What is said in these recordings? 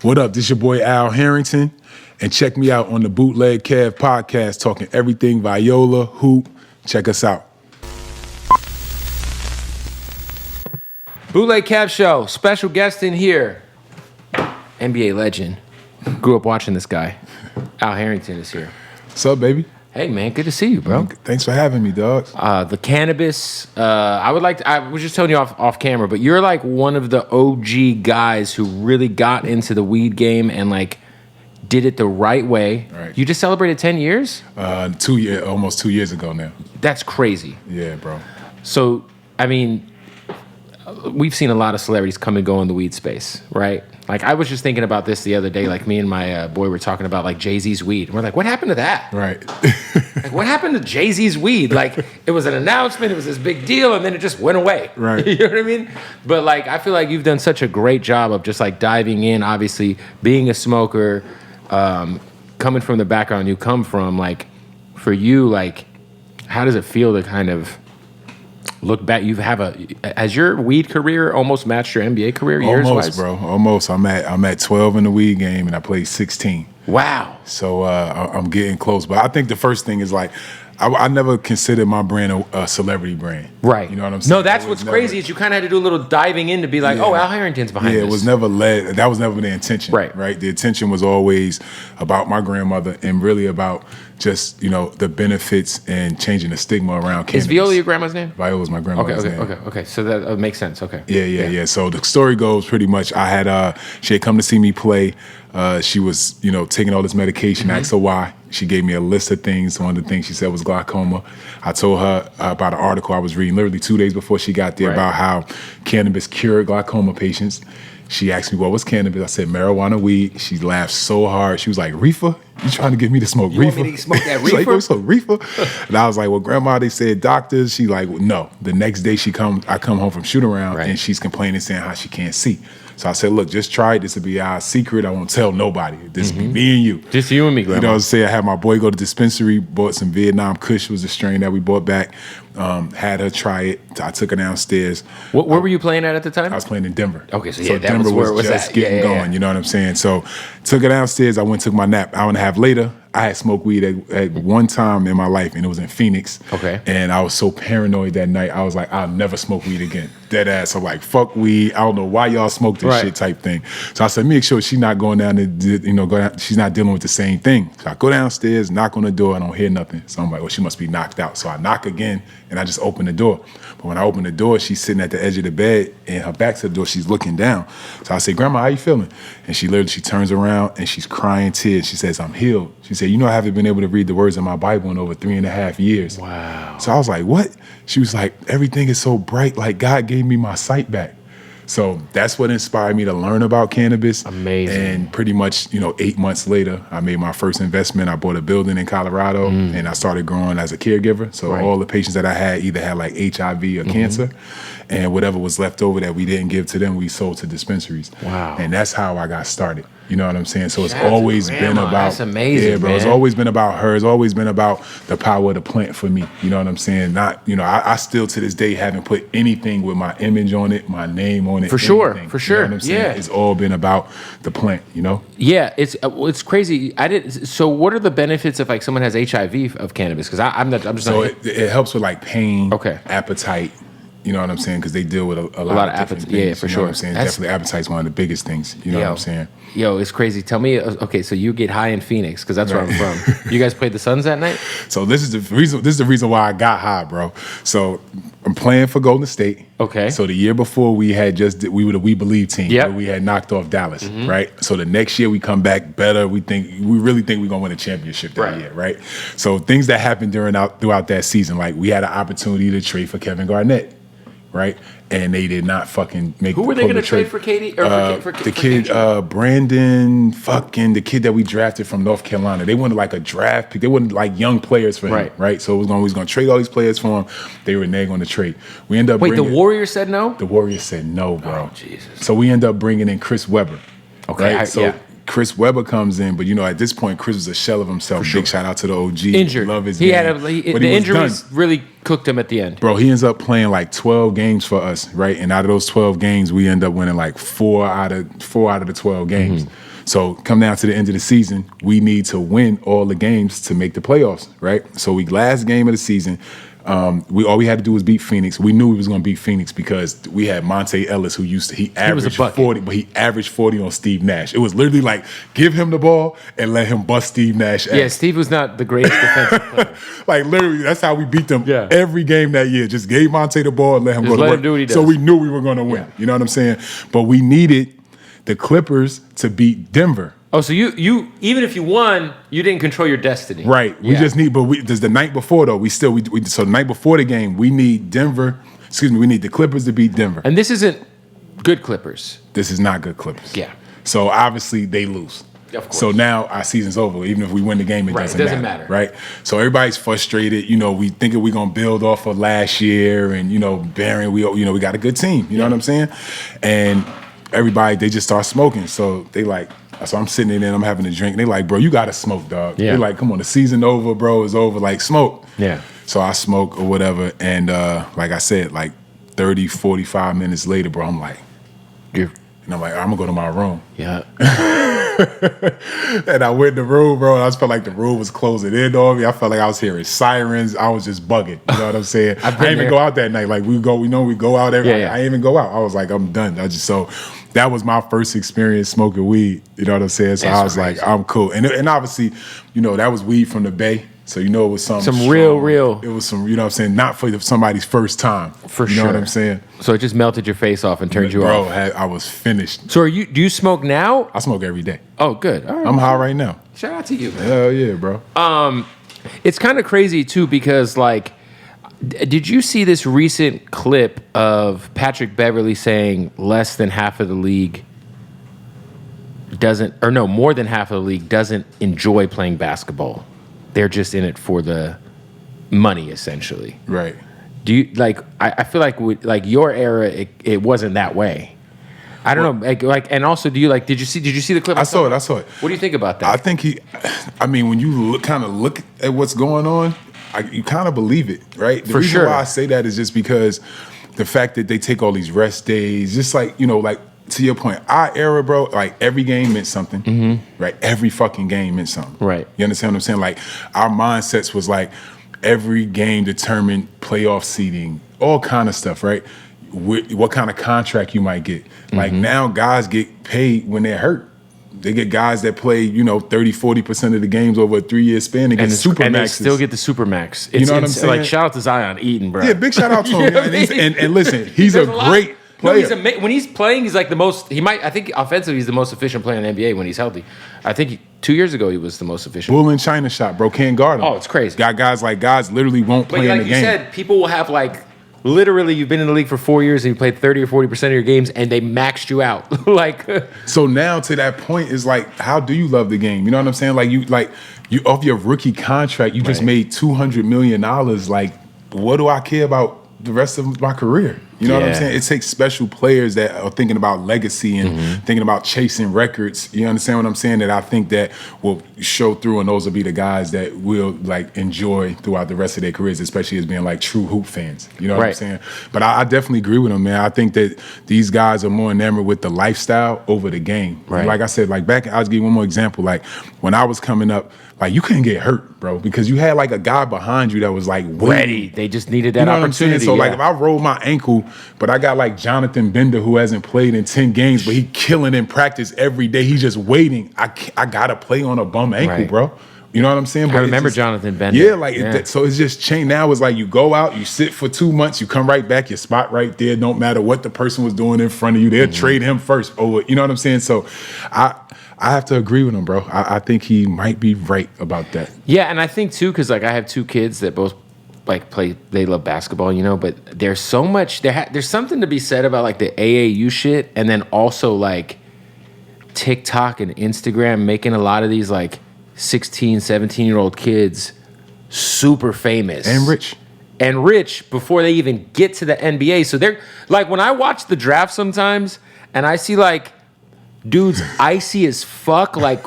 What up? This your boy Al Harrington, and check me out on the Bootleg Kev podcast, talking everything Viola, hoop. Check us out. Bootleg Kev Show, special guest in here. NBA legend. Grew up watching this guy. Al Harrington is here. What's up, baby? Hey, man, good to see you, bro. Thanks for having me, dog. The cannabis, I was just telling you off camera, but you're like one of the OG guys who really got into the weed game and like did it the right way. Right. You just celebrated 10 years? Almost 2 years ago now. That's crazy. Yeah, bro. So, I mean, we've seen a lot of celebrities come and go in the weed space, right? Like, I was just thinking about this the other day. Like, me and my boy were talking about, like, Jay-Z's weed. And we're like, what happened to that? Right. Like, what happened to Jay-Z's weed? Like, it was an announcement. It was this big deal. And then it just went away. Right. You know what I mean? But, like, I feel like you've done such a great job of just, like, diving in, obviously, being a smoker, coming from the background you come from. Like, for you, like, how does it feel to kind of look back? Has your weed career almost matched your NBA career years-wise? Almost, bro. Almost. I'm at 12 in the weed game, and I played 16. Wow. So I'm getting close. But I think the first thing is like, I never considered my brand a celebrity brand. Right. You know what I'm saying? No, that's what's crazy is you kind of had to do a little diving in to be like, oh, Al Harrington's behind this. Yeah, it was never that was never the intention. Right. The intention was always about my grandmother and really about just, the benefits and changing the stigma around cannabis. Is Viola your grandma's name? Viola's my grandmother's name. Okay. So that makes sense. Okay. Yeah. So the story goes pretty much, she had come to see me play. She was, taking all this medication. I asked her why. She gave me a list of things. One of the things she said was glaucoma. I told her about an article I was reading literally 2 days before she got there about how cannabis cured glaucoma patients. She asked me, what was cannabis? I said, marijuana weed. She laughed so hard. She was like, reefer? You trying to get me to smoke reefer? Want me to smoke that reefer? She's like, smoke reefer? And I was like, well, grandma, they said doctors. She like, well, no. The next day I come home from shoot around and she's complaining, saying how she can't see. So I said, look, just try it. This will be our secret. I won't tell nobody. This will be me and you. Just you and me, grandma. You know what I'm saying? I had my boy go to the dispensary, bought some Vietnam Kush, was a strain that we bought back. Had her try it. I took her downstairs. Where were you playing at the time? I was playing in Denver. Okay, so that Denver was just getting going. You know what I'm saying? So took her downstairs. I went and took my nap. Hour and a half later, I had smoked weed at one time in my life, and it was in Phoenix. Okay. And I was so paranoid that night. I was like, I'll never smoke weed again. Dead ass. I'm like, fuck weed. I don't know why y'all smoke this shit type thing. So I said, make sure she's not going down she's not dealing with the same thing. So I go downstairs, knock on the door, I don't hear nothing. So I'm like, well, she must be knocked out. So I knock again, and I just open the door. But when I open the door, she's sitting at the edge of the bed, and her back to the door, she's looking down. So I say, Grandma, how you feeling? And she turns around, and she's crying tears. She says, I'm healed. She said, I haven't been able to read the words of my Bible in over 3.5 years. Wow. So I was like, what? She was like, everything is so bright, like God gave me my sight back. So that's what inspired me to learn about cannabis. Amazing. And pretty much, 8 months later, I made my first investment. I bought a building in Colorado, and I started growing as a caregiver. So all the patients that I had either had like HIV or cancer, and whatever was left over that we didn't give to them, we sold to dispensaries. Wow. And that's how I got started. You know what I'm saying? So it's always been about... That's amazing, yeah, bro. man. It's always been about her. It's always been about the power of the plant for me. You know what I'm saying? Not, I still to this day haven't put anything with my image on it, my name on it. For sure. You know what I'm saying? Yeah. It's all been about the plant, Yeah, it's crazy. So what are the benefits if like someone has HIV of cannabis? Because I'm just So not... it helps with like pain, Okay. appetite. You know what I'm saying? Because they deal with a lot of different appetite. things. Yeah, for you know sure. What I'm saying? Definitely appetite's one of the biggest things. You know what I'm saying? Yo, it's crazy. Tell me, okay, so you get high in Phoenix, because that's where I'm from. You guys played the Suns that night? So this is the reason why I got high, bro. So I'm playing for Golden State. Okay. So the year before we were the We Believe team. Yep. We had knocked off Dallas, right? So the next year we come back better. We really think we're gonna win a championship that year, right? So things that happened throughout that season, like we had an opportunity to trade for Kevin Garnett, right? And they did not fucking make. Who were they going to trade for Katie? Or for the kid, Brandon, the kid that we drafted from North Carolina. They wanted like a draft pick. They wanted like young players for him, right? So we was going to trade all these players for him. They were going to trade. We end up. Wait, the Warriors said no? The Warriors said no, bro. Oh, Jesus. So we end up bringing in Chris Webber. Okay, right? Chris Webber comes in, but at this point, Chris was a shell of himself. Big shout out to the OG. Injured. Love his he game. had the injuries really cooked him at the end. Bro, he ends up playing like 12 games for us, right? And out of those 12 games, we end up winning like four out of the 12 games. So come down to the end of the season, we need to win all the games to make the playoffs, right? So last game of the season, all we had to do was beat Phoenix. We knew we was going to beat Phoenix because we had Monte Ellis, he averaged 40, but he averaged 40 on Steve Nash. It was literally like, give him the ball and let him bust Steve Nash ass. Yeah, Steve was not the greatest defensive player. Like literally, that's how we beat them every game that year. Just gave Monte the ball and let him go to work. Him do what he does. So we knew we were going to win. Yeah. You know what I'm saying? But we needed the Clippers to beat Denver. Oh, so you even if you won, you didn't control your destiny. Right. We just need, there's the night before though. So the night before the game, we need the Clippers to beat Denver. And this isn't good Clippers. This is not good Clippers. Yeah. So obviously they lose. Of course. So now our season's over. Even if we win the game, it doesn't matter. Right. So everybody's frustrated. We thinking we're gonna build off of last year, and Barron, we got a good team. You know what I'm saying? And everybody, they just start smoking. So so I'm sitting in there and I'm having a drink. And they like, bro, you gotta smoke, dog. Yeah. They're like, come on, the season over, bro. It's over. Like, smoke. Yeah. So I smoke or whatever. And like I said, like 30, 45 minutes later, bro, I'm like, and I'm like, I'm gonna go to my room. Yeah. And I went in the room, bro, and I just felt like the room was closing in on me. I felt like I was hearing sirens. I was just bugging. You know what I'm saying? I didn't even go out that night. Like we go out every night. I didn't even go out. I was like, I'm done. So that was my first experience smoking weed. You know what I'm saying? So I was like, I'm cool. And obviously, that was weed from the Bay. So it was some real. It was some, you know what I'm saying, not for somebody's first time. For sure. You know what I'm saying? So it just melted your face off and turned you off. Bro, I was finished. So do you smoke now? I smoke every day. Oh, good. All right. I'm high right now. Shout out to you, man. Hell yeah, bro. It's kind of crazy too because did you see this recent clip of Patrick Beverley saying less than half of the league more than half of the league doesn't enjoy playing basketball? They're just in it for the money, essentially. Right. Do you I feel like your era, it wasn't that way. I don't know. And also, do you did you see the clip? I saw it. What do you think about that? I think when you look at what's going on, you kind of believe it, right? The reason why I say that is just because the fact that they take all these rest days, just to your point, our era, bro, like every game meant something, right? Every fucking game meant something. Right. You understand what I'm saying? Like our mindsets was like every game determined playoff seeding, all kind of stuff, right? What kind of contract you might get. Like now guys get paid when they're hurt. They get guys that play, 30, 40% of the games over a 3-year span and get super maxes. And they still get the super max. You know what I'm saying? Like, shout out to Zion Eaton, bro. Yeah, big shout out to him. And listen, he's a great player. No, when he's playing, he's like the most. I think offensively, he's the most efficient player in the NBA when he's healthy. I think 2 years ago he was the most efficient. Bull in China shot, bro. Can't guard him. Oh, it's crazy. Got guys literally won't play in the game. Like you said, people will have literally, you've been in the league for 4 years and you played 30 or 40% of your games and they maxed you out. So now to that point is how do you love the game? You know what I'm saying? You off your rookie contract, you just made $200 million. What do I care about the rest of my career? You know what I'm saying? It takes special players that are thinking about legacy and thinking about chasing records. You understand what I'm saying? That I think that will show through, and those will be the guys that will enjoy throughout the rest of their careers, especially as being true hoop fans. You know what I'm saying? But I definitely agree with them, man. I think that these guys are more enamored with the lifestyle over the game. Right. And like I said, back, I'll just give you one more example. When I was coming up, you couldn't get hurt, bro, because you had a guy behind you that was ready. They just needed that opportunity. So if I roll my ankle, but I got Jonathan Bender who hasn't played in 10 games, but he killing in practice every day. He's just waiting. I gotta play on a bum ankle, bro. You know what I'm saying? But I remember Jonathan Bender. Yeah, so it's just changed. Now it's you go out, you sit for 2 months, you come right back, your spot right there. Don't matter what the person was doing in front of you. They'll trade him first. You know what I'm saying? So I have to agree with him, bro. I think he might be right about that. Yeah, and I think too, because I have 2 kids that both play. They love basketball, But there's so much. There's something to be said about the AAU shit, and then also TikTok and Instagram making a lot of these 16, 17-year-old kids super famous and rich before they even get to the NBA. So they're when I watch the draft sometimes, and I see dudes icy as fuck, like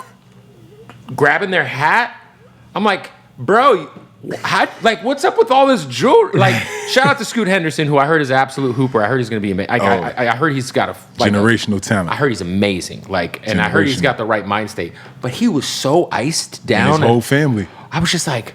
grabbing their hat. I'm like, bro, like, what's up with all this jewelry? Like, shout out to Scoot Henderson, who I heard is an absolute hooper. I heard he's going to be amazing. I heard he's got a generational talent. I heard he's amazing. Like, and I heard he's got the right mind state. But he was so iced down. And his whole family. I was just like,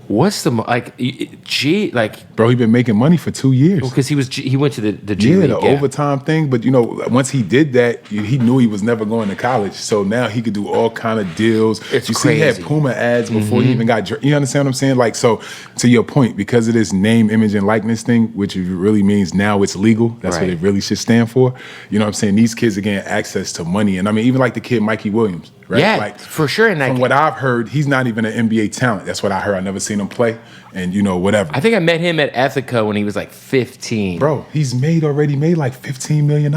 what's the bro, he been making money for 2 years because he went to the G League, overtime thing. But once he did that, he knew he was never going to college. So now he could do all kind of deals. It's crazy. See, he had Puma ads before he even got. You understand what I'm saying? Like, so to your point, because of this name, image, and likeness thing, which really means now it's legal. That's what it really should stand for. You know what I'm saying? These kids are getting access to money, and I mean, even like the kid Mikey Williams. Right? Yeah, like, for sure. And from what I've heard, he's not even an NBA talent. That's what I heard. I never seen him play, and whatever. I think I met him at Ethica when he was like 15. Bro, he's already made like $15 million.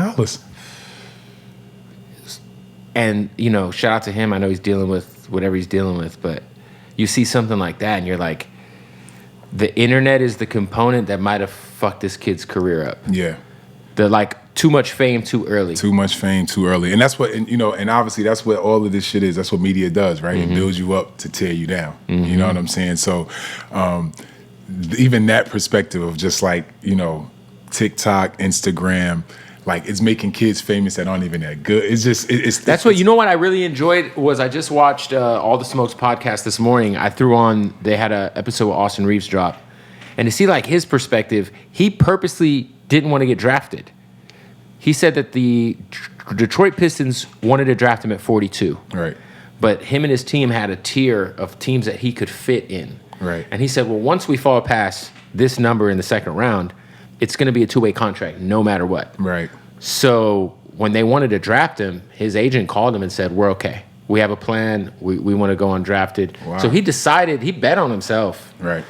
And shout out to him. I know he's dealing with whatever he's dealing with, but you see something like that, and you're like, the internet is the component that might have fucked this kid's career up. Yeah, the like. Too much fame too early. Too much fame too early. And that's what, and obviously that's what all of this shit is. That's what media does, right? It builds you up to tear you down. You know what I'm saying? So even that perspective of just like, TikTok, Instagram, like it's making kids famous that aren't even that good. That's what, what I really enjoyed was I just watched All the Smokes podcast this morning. I threw on, they had an episode with Austin Reeves drop. And to see like his perspective, he purposely didn't want to get drafted. He said that the Detroit Pistons wanted to draft him at 42. Right. But him and his team had a tier of teams that he could fit in. Right. And he said, well, once we fall past this number in the second round, it's going to be a two-way contract no matter what. Right. So when they wanted to draft him, his agent called him and said, we're okay. We have a plan. We want to go undrafted. Wow. So he decided, he bet on himself. Right.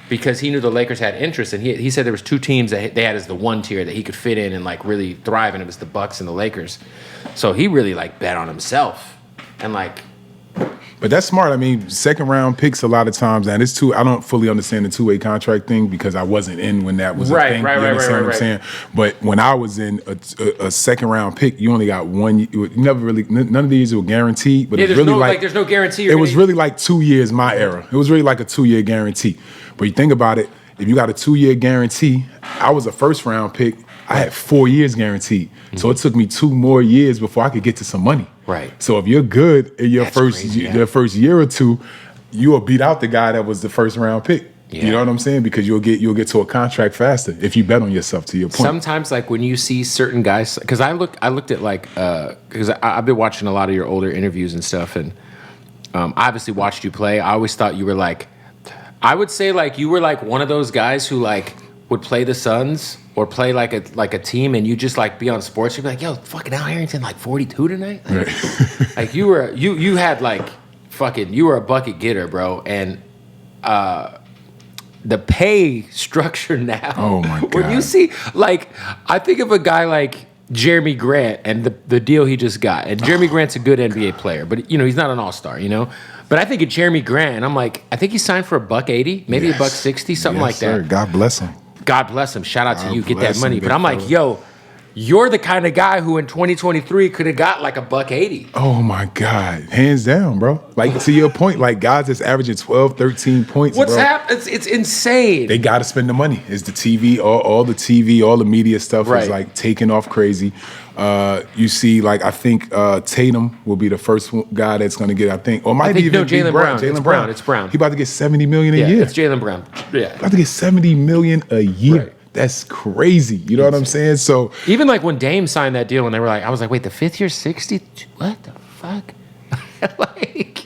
Because he knew the Lakers had interest, and he said there was two teams that they had as the one tier that he could fit in and like really thrive, and it was the Bucks and the Lakers. So he really like bet on himself, and like. But that's smart. I mean, second round picks a lot of times, and it's I don't fully understand the two-way contract thing because I wasn't in when that was a thing. Right. You understand what I'm saying? But when I was in a second round pick, you only got one. You never really none of these were guaranteed. But there's really there's no guarantee. It was really like 2 years my era. It was really like a 2-year guarantee. But you think about it, if you got a 2-year guarantee, I was a first round pick. I had 4 years guaranteed. So it took me 2 more years before I could get to some money. Right. So if you're good in your first year or two, you will beat out the guy that was the first round pick. Yeah. You know what I'm saying? Because you'll get to a contract faster if you bet on yourself, to your point. Sometimes like when you see certain guys, because I looked at like, because I've been watching a lot of your older interviews and stuff, and I obviously watched you play. I always thought you were like, I would say like you were like one of those guys who like would play the Suns or play like a team, and you just like be on sports. You'd be like, yo, fucking Al Harrington like 42 tonight. Like, right. Like you had like fucking, you were a bucket getter, bro. And the pay structure now. Oh my God. When you see, like, I think of a guy like Jeremy Grant and the deal he just got. And Jeremy Grant's a good NBA player, but he's not an all-star, But I think of Jeremy Grant, and I'm like, I think he signed for $180, maybe $160, something like that. Sir. God bless him. God bless him. Shout out to you. Get that money. But I'm like, yo, you're the kind of guy who in 2023 could have got like $180. Oh my God. Hands down, bro. Like, to your point, like guys that's averaging 12, 13 points. What's happening? It's insane. They got to spend the money. It's the TV, all the TV, all the media stuff is like taking off crazy. You see, like, I think Tatum will be the first guy that's going to get, or might even be Jaylen Brown. Jaylen Brown. It's Brown. He about to get $70 million a year. It's Jaylen Brown. Yeah. About to get $70 million a year. Right. That's crazy. You know what I'm saying? So even like when Dame signed that deal, and they were like, I was like, wait, the 5th year 60? What the fuck?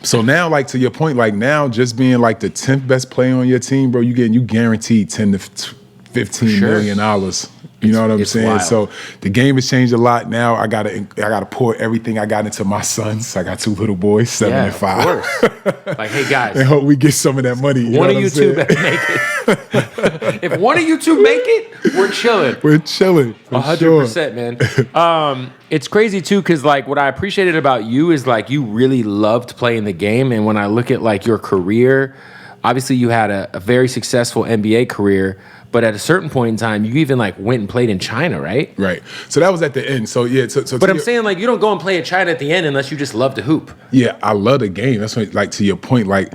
So now, like, to your point, like now just being like the 10th best player on your team, bro, you guaranteed $10 to $15 million. You know what I'm saying? Wild. So the game has changed a lot now. I gotta pour everything I got into my sons. I got 2 little boys, 7 and 5. Of course. Like, hey guys, and hope we get some of that money. One of you two better make it. If one of you two make it, we're chilling. We're chilling. 100%, man. It's crazy too, because like what I appreciated about you is like you really loved playing the game, and when I look at like your career, obviously you had a very successful NBA career. But at a certain point in time, you even like went and played in China, right? Right. So that was at the end. So yeah. But I'm saying like you don't go and play in China at the end unless you just love to hoop. Yeah, I love the game. That's what, like, to your point, like,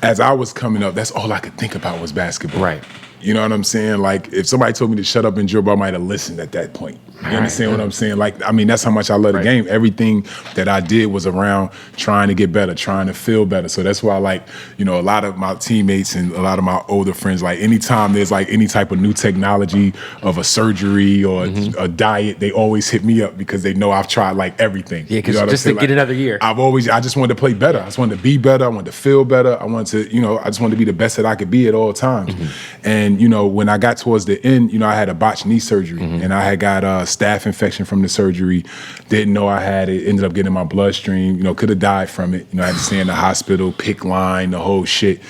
as I was coming up, that's all I could think about was basketball. Right. You know what I'm saying? Like, if somebody told me to shut up and dribble, I might have listened at that point. You understand what I'm saying? Like, I mean, that's how much I love the game. Everything that I did was around trying to get better, trying to feel better. So that's why, like, you know, a lot of my teammates and a lot of my older friends, like, anytime there's, like, any type of new technology of a surgery or a diet, they always hit me up because they know I've tried, like, everything. Yeah, because you know just to get another year. I just wanted to play better. I just wanted to be better. I wanted to feel better. I wanted to, you know, I just wanted to be the best that I could be at all times. And, you know, when I got towards the end, you know, I had a botched knee surgery and I had got a staph infection from the surgery. Didn't know I had it. Ended up getting in my bloodstream. You know, could have died from it. You know, I had to stay in the hospital, PICC line, the whole shit.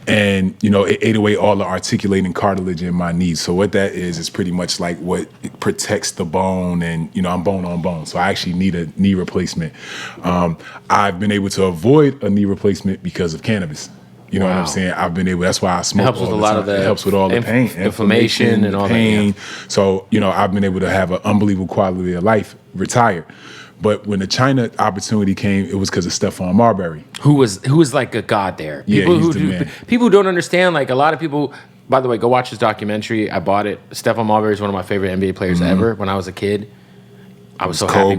And, you know, it ate away all the articulating cartilage in my knees. So what that is pretty much like what protects the bone. And, you know, I'm bone on bone. So I actually need a knee replacement. I've been able to avoid a knee replacement because of cannabis. You know what I'm saying? I've been able. That's why I smoke. It helps with a lot of the. It helps with all the pain, inflammation, and all pain. that. Yeah. So you know, I've been able to have an unbelievable quality of life. Retired, but when the China opportunity came, it was because of Stephon Marbury, who was like a god there. People he's the man. People who don't understand. Like a lot of people. By the way, go watch his documentary. I bought it. Stephon Marbury is one of my favorite NBA players ever. When I was a kid. I was so happy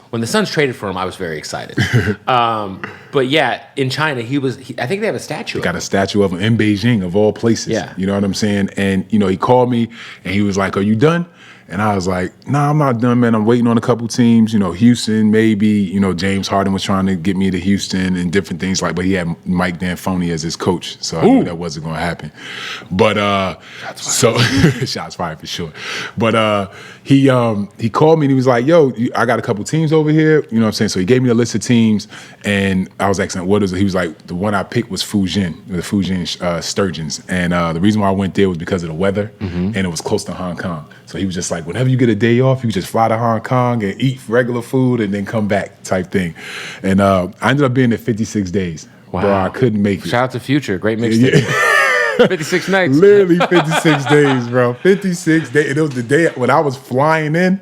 when the Suns traded for him. I was very excited. But yeah, in China, I think they have a statue. They got a statue of him in Beijing, of all places. Yeah, you know what I'm saying. And you know, he called me and he was like, "Are you done?" And I was like, "Nah, I'm not done, man. I'm waiting on a couple teams. You know, Houston, maybe. You know, James Harden was trying to get me to Houston and different things like. But he had Mike D'Antoni as his coach, so I knew that wasn't going to happen. But shots fired for sure. But he called me and he was like, "Yo, I got a couple teams over here." You know what I'm saying? So he gave me a list of teams, and I was asking, "What is it?" He was like, "The one I picked was Fujian, the Fujian Sturgeons, and the reason why I went there was because of the weather, and it was close to Hong Kong. So he was just like, whenever you get a day off, you just fly to Hong Kong and eat regular food and then come back type thing." And I ended up being there 56 days. Wow. Bro, I couldn't make it. Shout out to Future. Great mixtape. Yeah. 56 nights. Literally 56 days, bro. 56 days. And it was the day when I was flying in,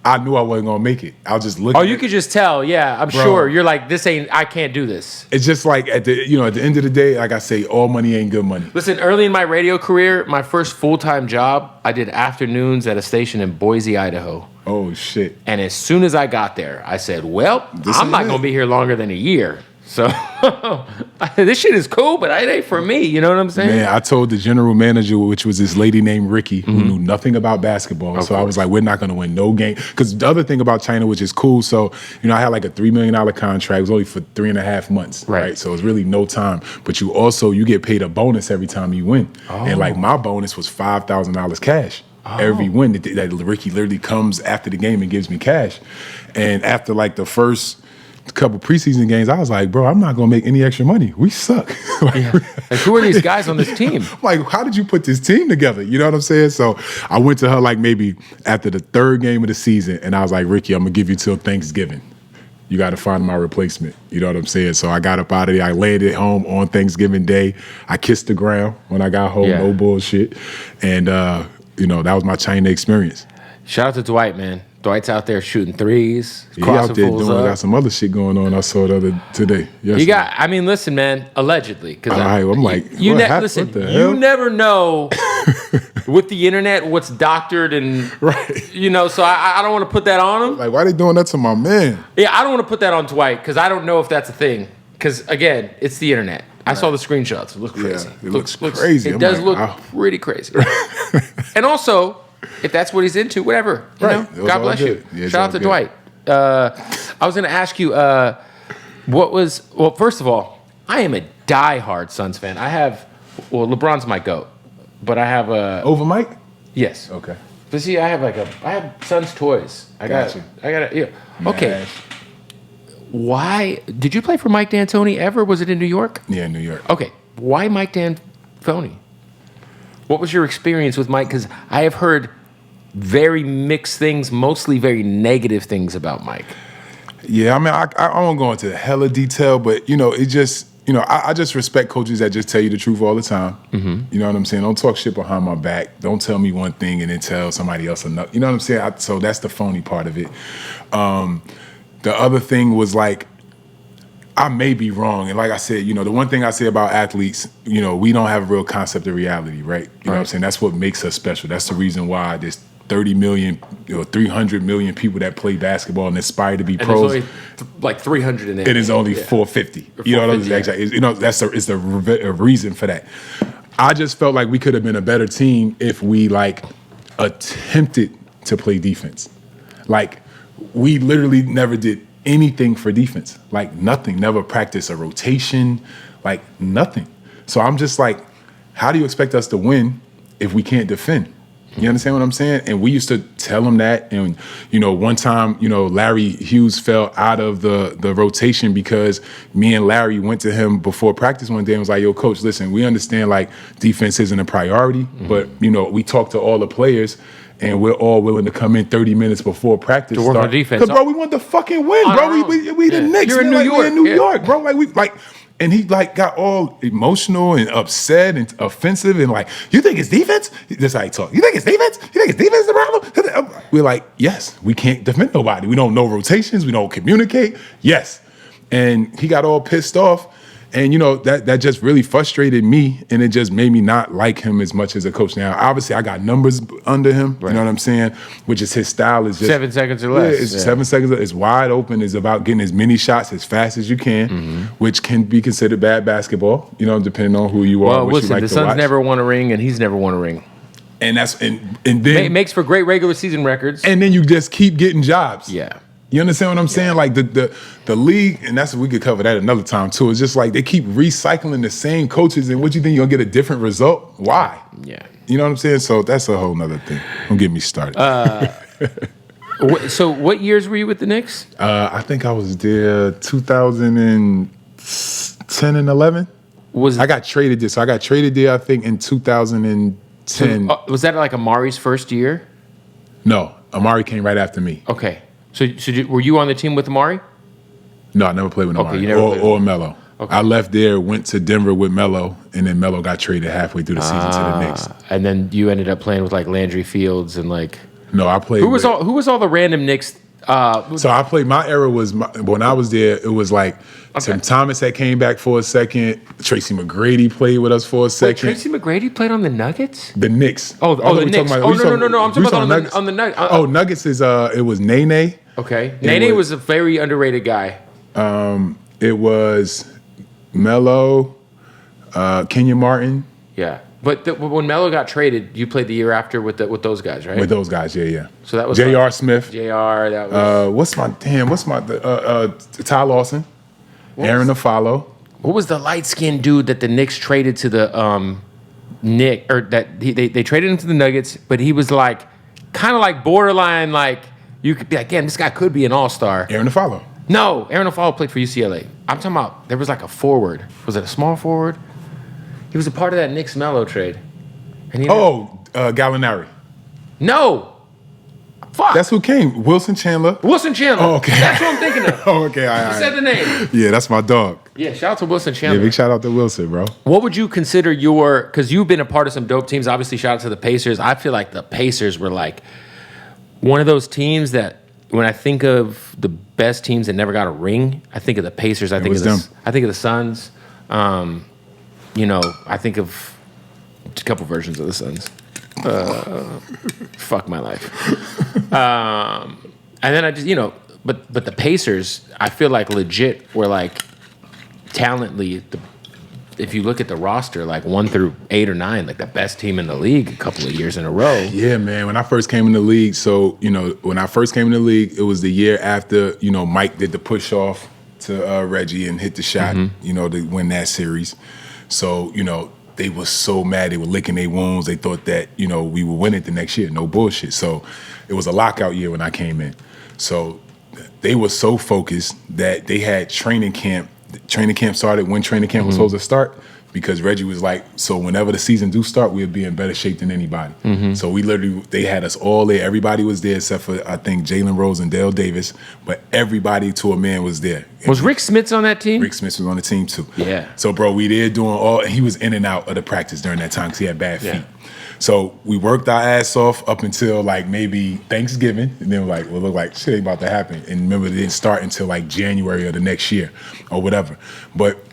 I knew I wasn't going to make it. I was just looking. Oh, you could just tell. Yeah, I'm sure. You're like, I can't do this. It's just like at the end of the day, like I say, all money ain't good money. Listen, early in my radio career, my first full-time job, I did afternoons at a station in Boise, Idaho. Oh, shit. And as soon as I got there, I said, well, I'm not going to be here longer than a year. So this shit is cool, but it ain't for me. You know what I'm saying? Man, I told the general manager, which was this lady named Ricky, who knew nothing about basketball. So I was like, we're not going to win no game. Because the other thing about China, which is cool, so, you know, I had like a $3 million contract. It was only for 3.5 months, right? So it was really no time. But you get paid a bonus every time you win. And like my bonus was $5,000 cash. Every win that Ricky literally comes after the game and gives me cash. And after like the first couple preseason games, I was like, bro, I'm not gonna make any extra money. We suck. Like who are these guys on this team? Like, how did you put this team together? You know what I'm saying? So I went to her like maybe after the third game of the season, and I was like, Ricky, I'm gonna give you till Thanksgiving. You got to find my replacement. You know what I'm saying? So I got up out of there. I landed home on Thanksgiving Day. I kissed the ground when I got home. No bullshit. And you know, that was my China experience. Shout out to Dwight, man. Dwight's out there shooting threes. He out there got some other shit going on. I saw it today. Yesterday. Listen, man, allegedly. I'm like, you never know with the internet what's doctored and, you know, so I don't want to put that on him. Like, why they doing that to my man? Yeah, I don't want to put that on Dwight because I don't know if that's a thing. Because, again, it's the internet. I saw the screenshots. It looks crazy. Yeah, it looks crazy. It does look pretty crazy. And also, if that's what he's into, whatever. You know? God bless you. Yeah, shout out to Dwight. I was going to ask you, first of all, I am a diehard Suns fan. LeBron's my GOAT, but I have a... Over Mike? Yes. Okay. But see, I have Suns toys. Okay. Why did you play for Mike D'Antoni ever? Was it in New York? Yeah, New York. Okay. Why Mike D'Antoni? What was your experience with Mike? Because I have heard very mixed things, mostly very negative things about Mike. Yeah, I mean, I won't go into hella detail, but, you know, it just, I just respect coaches that just tell you the truth all the time. You know what I'm saying? Don't talk shit behind my back. Don't tell me one thing and then tell somebody else another. You know what I'm saying? So that's the phony part of it. The other thing was like, I may be wrong. And like I said, the one thing I say about athletes, we don't have a real concept of reality, right? You know what I'm saying? That's what makes us special. That's the reason why there's 30 million, 300 million people that play basketball and aspire to be pros. There's only like 300 in there. It is only 450. You know what I'm saying? Exactly. It's the reason for that. I just felt like we could have been a better team if we like attempted to play defense. Like we literally never did anything for defense. Like nothing. Never practiced a rotation. Like nothing. So I'm just like, how do you expect us to win if we can't defend? You understand what I'm saying? And we used to tell him that. And, one time, Larry Hughes fell out of the rotation because me and Larry went to him before practice one day and was like, yo, coach, listen, we understand like defense isn't a priority, but, we talked to all the players and we're all willing to come in 30 minutes before practice to work on defense. Because, bro, we want to fucking win, bro. We the Knicks. You're in New York. We're in New York, bro. And he like got all emotional and upset and offensive and like, you think it's defense? That's how he talk. You think it's defense? You think it's defense the problem? We're like, yes, we can't defend nobody. We don't know rotations. We don't communicate. Yes. And he got all pissed off. And, that just really frustrated me. And it just made me not like him as much as a coach. Now, obviously, I got numbers under him. Right. You know what I'm saying? Which is his style is just 7 seconds or less. It's 7 seconds. It's wide open. It's about getting as many shots as fast as you can, which can be considered bad basketball, depending on who you are. Well, listen, the Suns never won a ring, and he's never won a ring. And then it makes for great regular season records. And then you just keep getting jobs. Yeah. You understand what I'm saying? Like the league, and we could cover that another time too. It's just like they keep recycling the same coaches, and what you think you're gonna get a different result? Why? Yeah. You know what I'm saying? So that's a whole nother thing. Don't get me started. So what years were you with the Knicks? I think I was there 2010 and 11. I got traded there. So I got traded there, I think, in 2010. Was that like Amari's first year? No, Amari came right after me. Okay. So were you on the team with Amari? No, I never played with Amari. You never played or Melo. Okay. I left there, went to Denver with Melo, and then Melo got traded halfway through the season to the Knicks. And then you ended up playing with like Landry Fields and like. No, I played. Who was all the random Knicks? So I played. My era was when I was there. It was like Tim Thomas had came back for a second. Tracy McGrady played with us for a second. Wait, Tracy McGrady played on the Nuggets? The Knicks. The Knicks. No. I'm talking about on the Nuggets. Nuggets is it was Nene. Okay, Nene was a very underrated guy. It was Melo, Kenyon Martin. Yeah. But when Melo got traded, you played the year after with those guys, right? With those guys, yeah. So that was J.R. Smith. J.R. That was. What's my Ty Lawson, Aaron Afalo. What was the light skinned dude that the Knicks traded to the Knicks, or that they traded him to the Nuggets, but he was like kind of like borderline, like you could be like, damn, this guy could be an all-star. Aaron Afalo. No, Aaron Afalo played for UCLA. I'm talking about there was like a forward. Was it a small forward? He was a part of that Knicks Melo trade. And Gallinari. No. Fuck. That's who came. Wilson Chandler. Oh, okay. That's what I'm thinking of. Oh, okay. All right. You said the name. Yeah, that's my dog. Yeah, shout out to Wilson Chandler. Yeah, big shout out to Wilson, bro. What would you consider because you've been a part of some dope teams. Obviously, shout out to the Pacers. I feel like the Pacers were like one of those teams that when I think of the best teams that never got a ring, I think of the Pacers. I think of the Suns. I think of a couple versions of the Suns. Fuck my life. And then I just, but the Pacers, I feel like legit were like talently, if you look at the roster, like 1 through 8 or 9, like the best team in the league a couple of years in a row. Yeah, man. When I first came in the league, it was the year after, Mike did the push off to Reggie and hit the shot, to win that series. So, they were so mad. They were licking their wounds. They thought that, we would win it the next year. No bullshit. So it was a lockout year when I came in. So they were so focused that they had training camp. Training camp started when training camp was supposed to start. because Reggie was like, so whenever the season do start, we'll be in better shape than anybody. So we literally, they had us all there. Everybody was there except for, I think, Jalen Rose and Dale Davis, but everybody to a man was there. Was Rick Smits on that team? Rick Smits was on the team too. Yeah. So, bro, we there doing all, and he was in and out of the practice during that time because he had bad feet. So we worked our ass off up until like maybe Thanksgiving, and then we're like, well, look like shit ain't about to happen. And remember, it didn't start until like January of the next year or whatever. But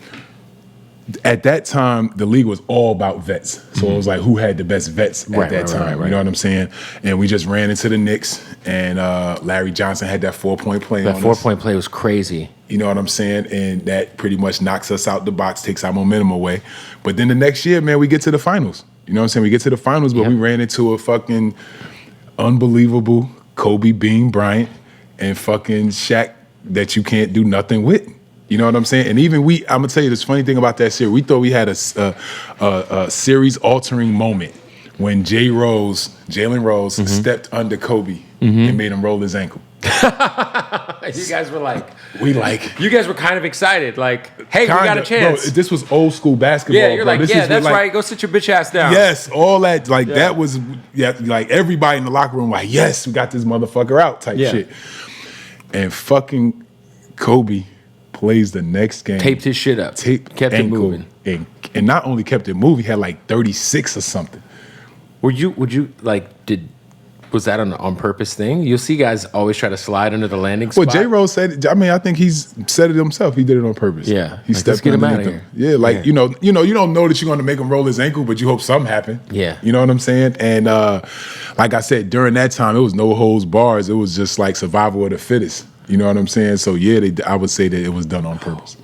at that time, the league was all about vets. So it was like who had the best vets at that time. You know what I'm saying? And we just ran into the Knicks, and Larry Johnson had that 4-point play on us. That 4-point play was crazy. You know what I'm saying? And that pretty much knocks us out the box, takes our momentum away. But then the next year, man, we get to the finals. You know what I'm saying? We get to the finals, but we ran into a fucking unbelievable Kobe Bean Bryant and fucking Shaq that you can't do nothing with. You know what I'm saying? And even I'm gonna tell you this funny thing about that series. We thought we had a series-altering moment when Jalen Rose stepped under Kobe and made him roll his ankle. You guys were like, you guys were kind of excited, like, hey, we got a chance. Bro, this was old school basketball. Yeah, you're bro. like, that's right. Go sit your bitch ass down. Yes, all that, that was, like everybody in the locker room, like, yes, we got this motherfucker out type shit. And fucking Kobe plays the next game. Taped his shit up. Kept it moving. And not only kept it moving, he had like 36 or something. Would you like, was that an on purpose thing? You'll see guys always try to slide under the landing spot. Well, J. Rose said it. I mean, I think he's said it himself. He did it on purpose. Yeah. He stepped let's get him out of underneath here. Yeah, like, you don't know that you're going to make him roll his ankle, but you hope something happen. Yeah. You know what I'm saying? And like I said, during that time, it was no holds bars. It was just like survival of the fittest. You know what I'm saying? So, yeah, I would say that it was done on purpose.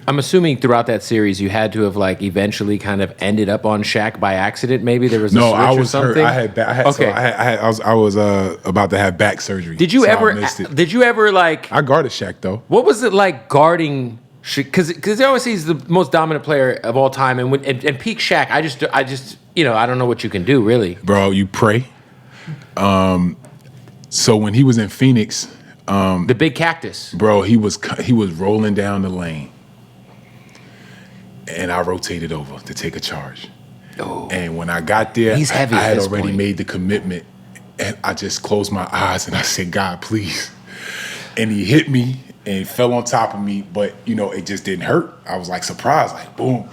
I'm assuming throughout that series, you had to have like eventually kind of ended up on Shaq by accident. Maybe there was a switch I was or something. hurt. I was about to have back surgery. Did you ever like? I guarded Shaq though. What was it like guarding? Because they always say he's the most dominant player of all time, and peak Shaq, I just I don't know what you can do really. Bro, you pray. So when he was in Phoenix, the big cactus. Bro, he was rolling down the lane. And I rotated over to take a charge. Oh. And when I got there, he's heavy I had already made the commitment. And I just closed my eyes and I said, God, please. And he hit me and fell on top of me, but, it just didn't hurt. I was like surprised, like boom.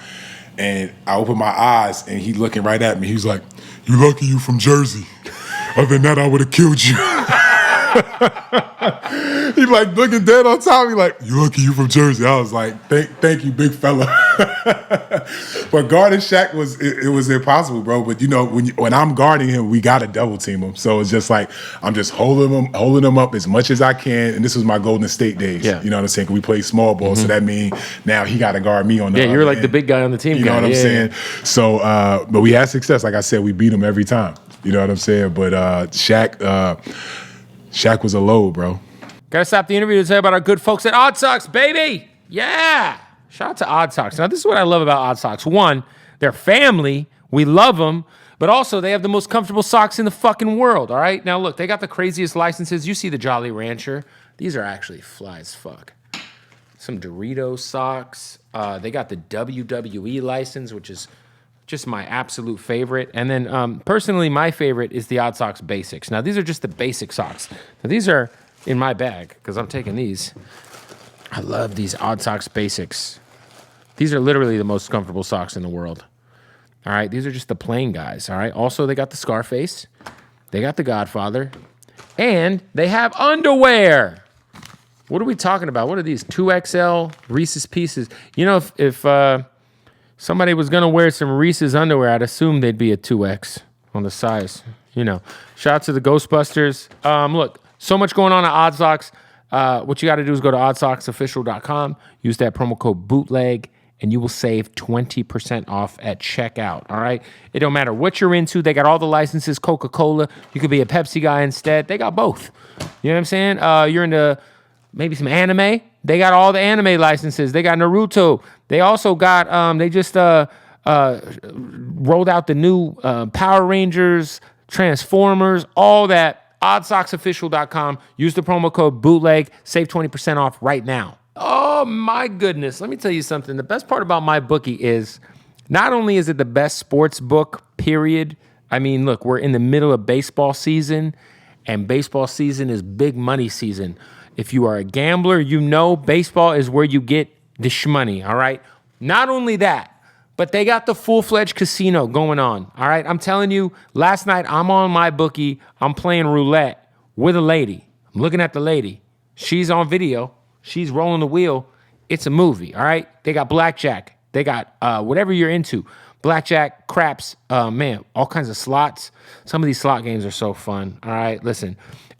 And I opened my eyes and he looking right at me. He was like, you lucky you from Jersey. Other than that, I would have killed you. He like looking dead on top of me like, you lucky you from Jersey. I was like, thank you, big fella. But guarding Shaq was impossible, bro. But when I'm guarding him, we gotta double team him. So it's just like I'm just holding him up as much as I can. And this was my Golden State days. Yeah. You know what I'm saying? 'Cause we played small ball, so that means now he gotta guard me on the you're like end. the big guy on the team. You know what I'm saying? So but we had success. Like I said, we beat him every time. You know what I'm saying? But Shaq was a load, bro. Gotta stop the interview to tell you about our good folks at Odd Socks, baby. Yeah. Shout out to Odd Socks. Now, this is what I love about Odd Socks. One, they're family. We love them. But also, they have the most comfortable socks in the fucking world, all right? Now, look, they got the craziest licenses. You see the Jolly Rancher. These are actually fly as fuck. Some Doritos socks. They got the WWE license, which is just my absolute favorite. And then, personally, my favorite is the Odd Socks Basics. Now, these are just the basic socks. Now, these are in my bag because I'm taking these. I love these Odd Socks Basics. These are literally the most comfortable socks in the world. All right, these are just the plain guys. All right, also they got the Scarface, they got the Godfather, and they have underwear. What are we talking about? What are these 2XL Reese's Pieces? If somebody was gonna wear some Reese's underwear, I'd assume they'd be a 2X on the size. Shout out to the Ghostbusters. Look. So much going on at Odd Socks. What you got to do is go to oddsocksofficial.com, use that promo code Bootleg, and you will save 20% off at checkout, all right? It don't matter what you're into. They got all the licenses, Coca-Cola. You could be a Pepsi guy instead. They got both. You know what I'm saying? You're into maybe some anime. They got all the anime licenses. They got Naruto. They also got, they just rolled out the new Power Rangers, Transformers, all that. oddsocksofficial.com. Use the promo code Bootleg. Save 20% off right now. Oh, my goodness. Let me tell you something. The best part about my bookie is Not only is it the best sports book, period. I mean, look, we're in the middle of baseball season, and baseball season is big money season. If you are a gambler, you know baseball is where you get the shmoney, all right? Not only that, but they got the full-fledged casino going on, all right? I'm telling you, last night I'm on my bookie. I'm playing roulette with a lady. I'm looking at the lady. She's on video. She's rolling the wheel. It's a movie, all right? They got blackjack. They got whatever you're into. Blackjack, craps, man, all kinds of slots. Some of these slot games are so fun, all right? Listen,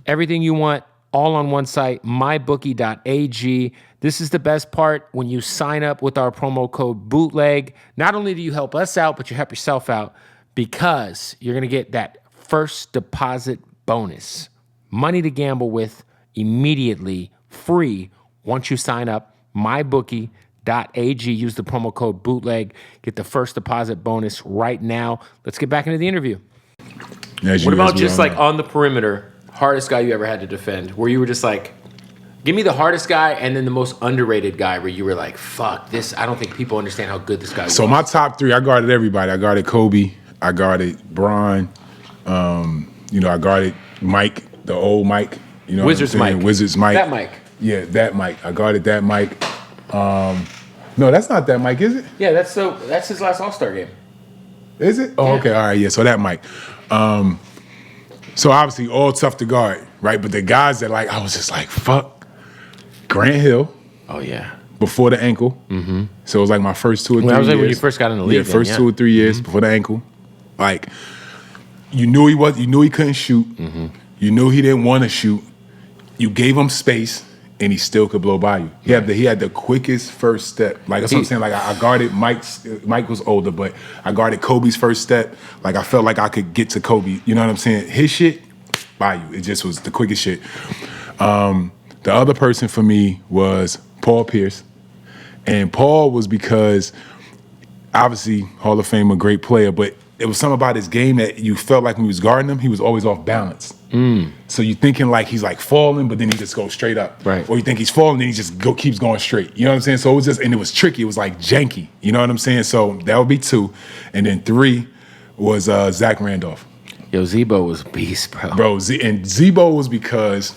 everything you want, all on one site, mybookie.ag. This is the best part. When you sign up with our promo code BOOTLEG, not only do you help us out, but you help yourself out because you're going to get that first deposit bonus. Money to gamble with immediately, free, once you sign up, mybookie.ag. Use the promo code BOOTLEG. Get the first deposit bonus right now. Let's get back into the interview. What about just like on the perimeter, hardest guy you ever had to defend, where you were just like, give me the hardest guy and then the most underrated guy where you were like, fuck, this, I don't think people understand how good this guy was. So my top three, I guarded everybody. I guarded Kobe. I guarded Bron. I guarded Mike, the old Mike. You know Wizards Mike. Wizards Mike. That Mike. Yeah, that Mike. I guarded that Mike. No, that's not that Mike, is it? Yeah, that's his last All-Star game. Is it? Oh, yeah. Okay, all right, yeah. So that Mike. So obviously all tough to guard, right? But the guys that I was just like, fuck. Grant Hill. Oh yeah. Before the ankle. Mm-hmm. So it was like my first 2 or 3 years. I was like when you first got in the league. Yeah, first 2 or 3 years before the ankle. Like, you knew he couldn't shoot. Mm-hmm. You knew he didn't want to shoot. You gave him space, and he still could blow by you. He had the quickest first step. Like that's what I'm saying. Like I guarded Mike's. Mike was older, but I guarded Kobe's first step. Like I felt like I could get to Kobe. You know what I'm saying? His shit by you. It just was the quickest shit. The other person for me was Paul Pierce, and Paul was because obviously Hall of Famer, great player, but it was something about his game that you felt like when he was guarding him, he was always off balance. So you thinking like he's like falling, but then he just goes straight up. Right. Or you think he's falling, then he just keeps going straight. You know what I'm saying? So it was just, and it was tricky. It was like janky. You know what I'm saying? So that would be 2. And then 3 was Zach Randolph. Yo, Zebo was a beast, bro. And Zebo was because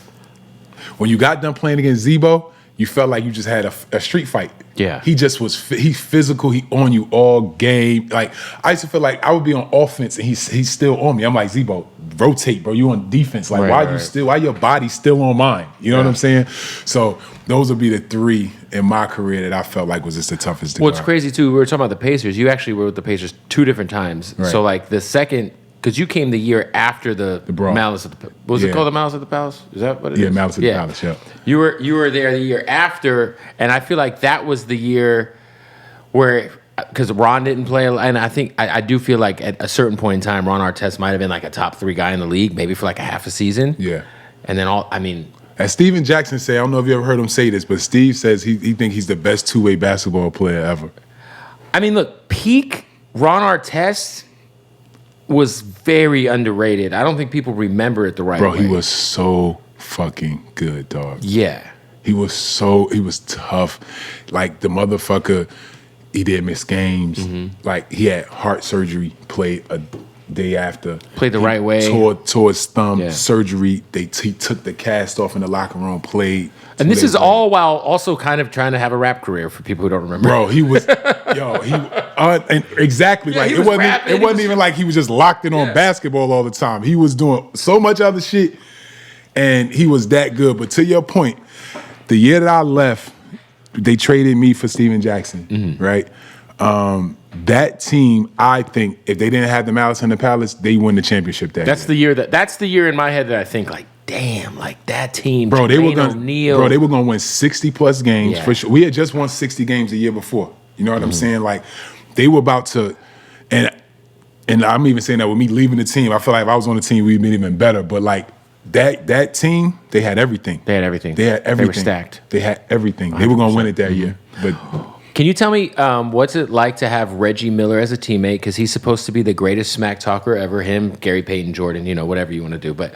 when you got done playing against Zebo, you felt like you just had a street fight. Yeah. He just was, he's physical, he on you all game. Like, I used to feel like I would be on offense and he's still on me. I'm like, Zebo, rotate, bro, you on defense. Like, why your body still on mine? You know what I'm saying? So those would be the 3 in my career that I felt like was just the toughest to guard. What's crazy too, we were talking about the Pacers. You actually were with the Pacers 2 different times. Right. So like the second, because you came the year after the Malice at the was it called the Malice at the Palace? Is that what it is? Yeah, Malice at the Palace, yeah. You were there the year after, and I feel like that was the year where, because Ron didn't play, and I think I do feel like at a certain point in time, Ron Artest might have been like a top 3 guy in the league, maybe for like a half a season. Yeah. And then as Steven Jackson said, I don't know if you ever heard him say this, but Steve says he think he's the best 2-way basketball player ever. I mean, look, peak Ron Artest was very underrated. I don't think people remember it the right way. Bro, he was so fucking good, dog. Yeah. He was tough. Like, the motherfucker, he did miss games. Mm-hmm. Like, he had heart surgery, played a day after. Played the right way. Tore his thumb, surgery. He took the cast off in the locker room, played. And this is all while also kind of trying to have a rap career for people who don't remember. Bro, he was, and exactly. Yeah, like, it wasn't even like he was just locked in on basketball all the time. He was doing so much other shit, and he was that good. But to your point, the year that I left, they traded me for Steven Jackson, right? That team, I think, if they didn't have the Malice in the Palace, they win the championship that year. That's the year in my head that I think like, damn, like that team. Bro, they were gonna win 60+ games for sure. We had just won 60 games the year before. You know what I'm saying? Like, they were about to, and I'm even saying that with me leaving the team, I feel like if I was on the team, we'd been even better. But like that team, they had everything. They were stacked. They had everything. They were gonna win it that year. But can you tell me what's it like to have Reggie Miller as a teammate? Because he's supposed to be the greatest smack talker ever. Him, Gary Payton, Jordan, whatever you want to do. But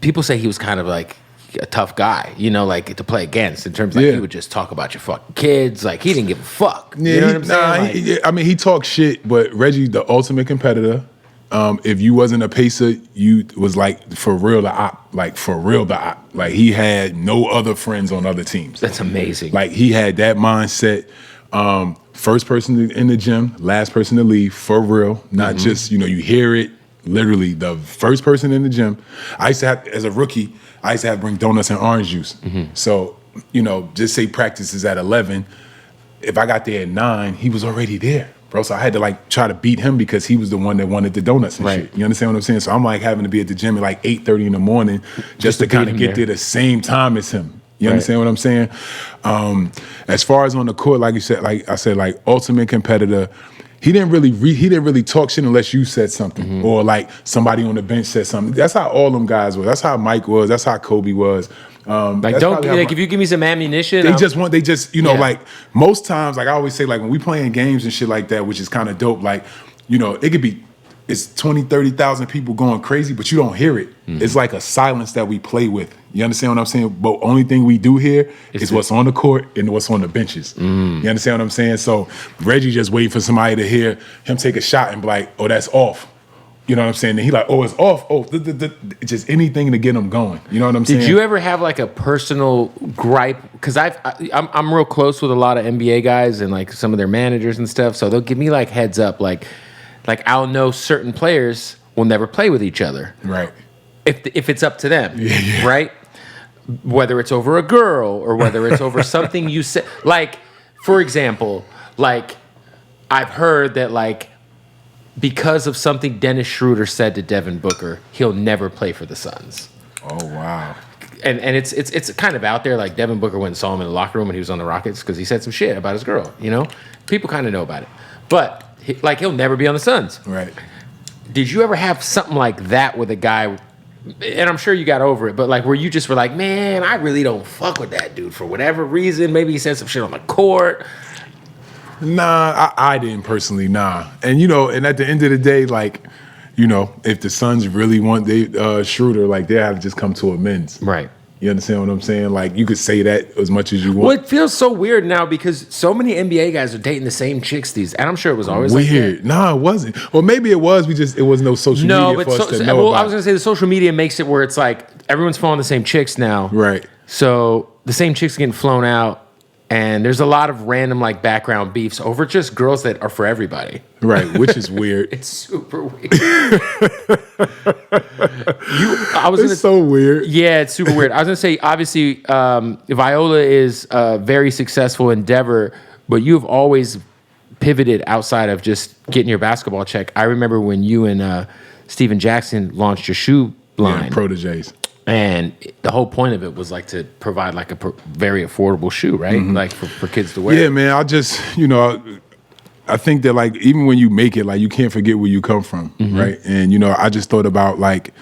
people say he was kind of like, a tough guy, you know, like to play against. In terms of like, he would just talk about your fucking kids. Like he didn't give a fuck. Yeah, you know what I'm saying? I mean, he talked shit, but Reggie, the ultimate competitor. If you wasn't a pacer, you was like for real the op. Like for real the op. Like he had no other friends on other teams. That's amazing. Like he had that mindset. First person in the gym, last person to leave, for real. Not just, you hear it, literally the first person in the gym. I used to have, as a rookie, I used to have to bring donuts and orange juice. So, just say practice is at 11. If I got there at 9, he was already there, bro. So I had to like try to beat him because he was the one that wanted the donuts and shit. You understand what I'm saying? So I'm like having to be at the gym at like 8:30 in the morning just to kind of get there the same time as him. You understand what I'm saying? As far as on the court, like you said, like I said, like ultimate competitor. He didn't really talk shit unless you said something or like somebody on the bench said something. That's how all them guys were. That's how Mike was. That's how Kobe was. If you give me some ammunition, like most times, like I always say, like when we playing games and shit like that, which is kind of dope. Like, it could be. It's 20, 30,000 people going crazy, but you don't hear it. It's like a silence that we play with. You understand what I'm saying? But only thing we do hear is what's on the court and what's on the benches. You understand what I'm saying? So Reggie just waiting for somebody to hear him take a shot and be like, oh, that's off. You know what I'm saying? And he like, oh, it's off. Oh, just anything to get him going. You know what I'm saying? Did you ever have like a personal gripe? Because I'm real close with a lot of NBA guys and like some of their managers and stuff. So they'll give me like heads up, like I'll know certain players will never play with each other. Right. If it's up to them. Right? Whether it's over a girl or whether it's over something you said. Like, for example, like I've heard that like because of something Dennis Schroeder said to Devin Booker, he'll never play for the Suns. Oh, wow. And it's kind of out there. Like Devin Booker went and saw him in the locker room when he was on the Rockets because he said some shit about his girl, People kind of know about it. But he'll never be on the Suns. Right. Did you ever have something like that with a guy? And I'm sure you got over it, but like where you just were like, man, I really don't fuck with that dude for whatever reason. Maybe he said some shit on the court. Nah, I didn't personally, nah. And and at the end of the day, like, if the Suns really want Schroeder, like they have to just come to amends. Right. You understand what I'm saying? Like you could say that as much as you want. Well, it feels so weird now because so many NBA guys are dating the same chicks and I'm sure it was always weird. Like that. Nah, it wasn't. Well, maybe it was. It was no social media for us to know about. I was gonna say the social media makes it where it's like everyone's following the same chicks now. Right. So the same chicks getting flown out. And there's a lot of random like background beefs over just girls that are for everybody. Right, which is weird. It's super weird. So weird. Yeah, it's super weird. I was gonna say, obviously, Viola is a very successful endeavor, but you've always pivoted outside of just getting your basketball check. I remember when you and Steven Jackson launched your shoe line. Yeah, Proteges. And the whole point of it was like to provide like a very affordable shoe, right? Like for kids to wear. Yeah, man. I just, I think that like even when you make it, like you can't forget where you come from, right? And I just thought about like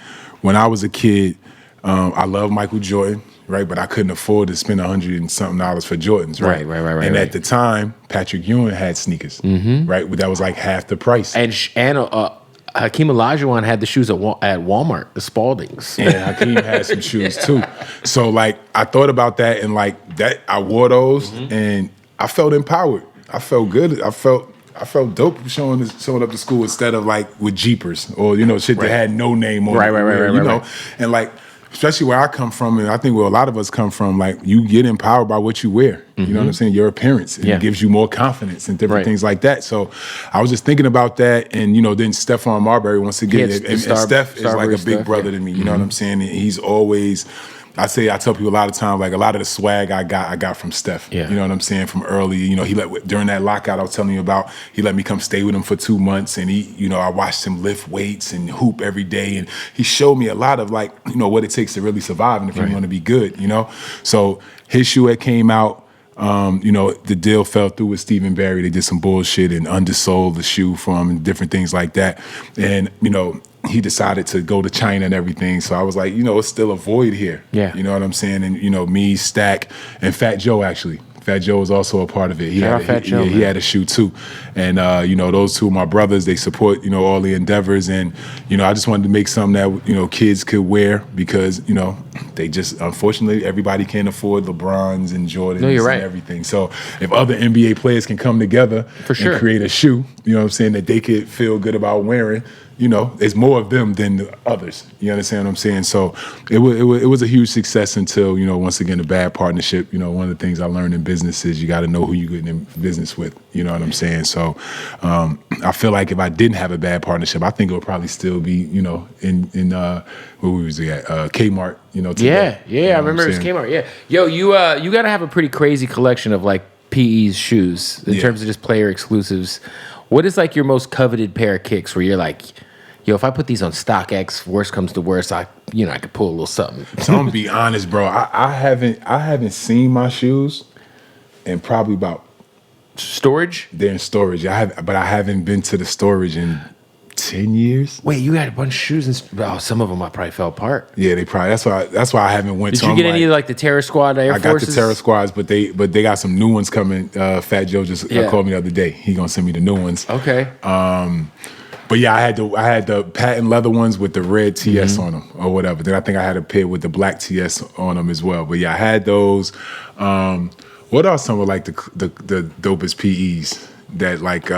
when I was a kid, I love Michael Jordan, right? But I couldn't afford to spend $100 and something for Jordans, right? Right. And at the time, Patrick Ewing had sneakers, right? That was like half the price. And Hakeem Olajuwon had the shoes at Walmart, the Spaldings. Yeah, Hakeem had some shoes too. So like I thought about that and like that I wore those and I felt empowered. I felt good. I felt dope showing up to school instead of like with Jeepers or shit that had no name on it. Right. And like especially where I come from, and I think where a lot of us come from, like you get empowered by what you wear. You know what I'm saying? Your appearance. And it gives you more confidence and different things like that. So I was just thinking about that, and then Stephon Marbury once again, and Steph is like a big brother to me. You know what I'm saying? And he's always. I tell people a lot of times, like a lot of the swag I got from Steph. Yeah. You know what I'm saying? From early, he during that lockout I was telling you about, he let me come stay with him for 2 months, and I watched him lift weights and hoop every day, and he showed me a lot of like, what it takes to really survive and if you want to be good, So his shoe had came out. The deal fell through with Stephen Barry. They did some bullshit and undersold the shoe for him and different things like that. And, he decided to go to China and everything. So I was like, it's still a void here. Yeah. You know what I'm saying? And, me, Stack, and Fat Joe, actually. Fat Joe was also a part of it. He had a shoe too. And, those two are my brothers. They support, all the endeavors. And, I just wanted to make something that, kids could wear because, they just, unfortunately, everybody can't afford LeBrons and Jordans and everything. So if other NBA players can come together and create a shoe, you know what I'm saying, that they could feel good about wearing, you know, there's more of them than the others. You understand what I'm saying? So it was a huge success until, you know, once again, a bad partnership. You know, one of the things I learned in business is you got to know who you're getting in business with. You know what I'm saying? So I feel like if I didn't have a bad partnership, I think it would probably still be, you know, in where we was at, Kmart, you know, today. Yeah, I remember it was Kmart, yeah. Yo, you got to have a pretty crazy collection of, like, PE's shoes in terms of just player exclusives. What is, like, your most coveted pair of kicks where you're like, yo, if I put these on StockX, worst comes to worst, I could pull a little something. So I'm gonna be honest, bro. I haven't seen my shoes in probably about storage. They're in storage. But I haven't been to the storage in 10 years. Wait, you had a bunch of shoes and some of them I probably fell apart. Yeah, they probably. That's why I haven't went. Did you get any of like the Terror Squad Air Forces? I got the Terror Squads, but they got some new ones coming. Fat Joe just called me the other day. He gonna send me the new ones. Okay. But yeah, I had the patent leather ones with the red TS on them or whatever. Then I think I had a pair with the black TS on them as well. But yeah, I had those. What are some of like the dopest PEs that like?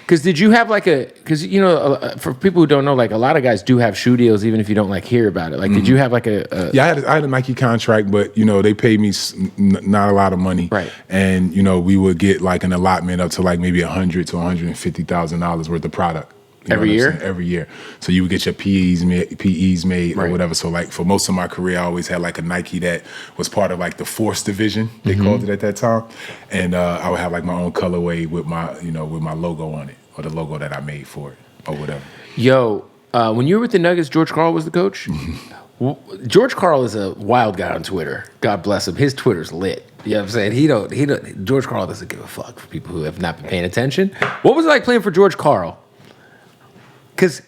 Because did you have like because you know, for people who don't know, like a lot of guys do have shoe deals even if you don't like hear about it. Like, did you have like a Yeah, I had a Nike contract, but you know they paid me not a lot of money, right? And you know we would get like an allotment up to like maybe $100,000 to $150,000 worth of product every year. Every year, so you would get your PEs made or whatever. So like for most of my career, I always had like a Nike that was part of like the Force division they called it at that time, and I would have like my own colorway with my logo on it or the logo that I made for it or whatever. Yo, when you were with the Nuggets, George Karl was the coach. George Karl is a wild guy on Twitter. God bless him. His Twitter's lit. You know what I'm saying? He don't. George Karl doesn't give a fuck for people who have not been paying attention. What was it like playing for George Karl? Because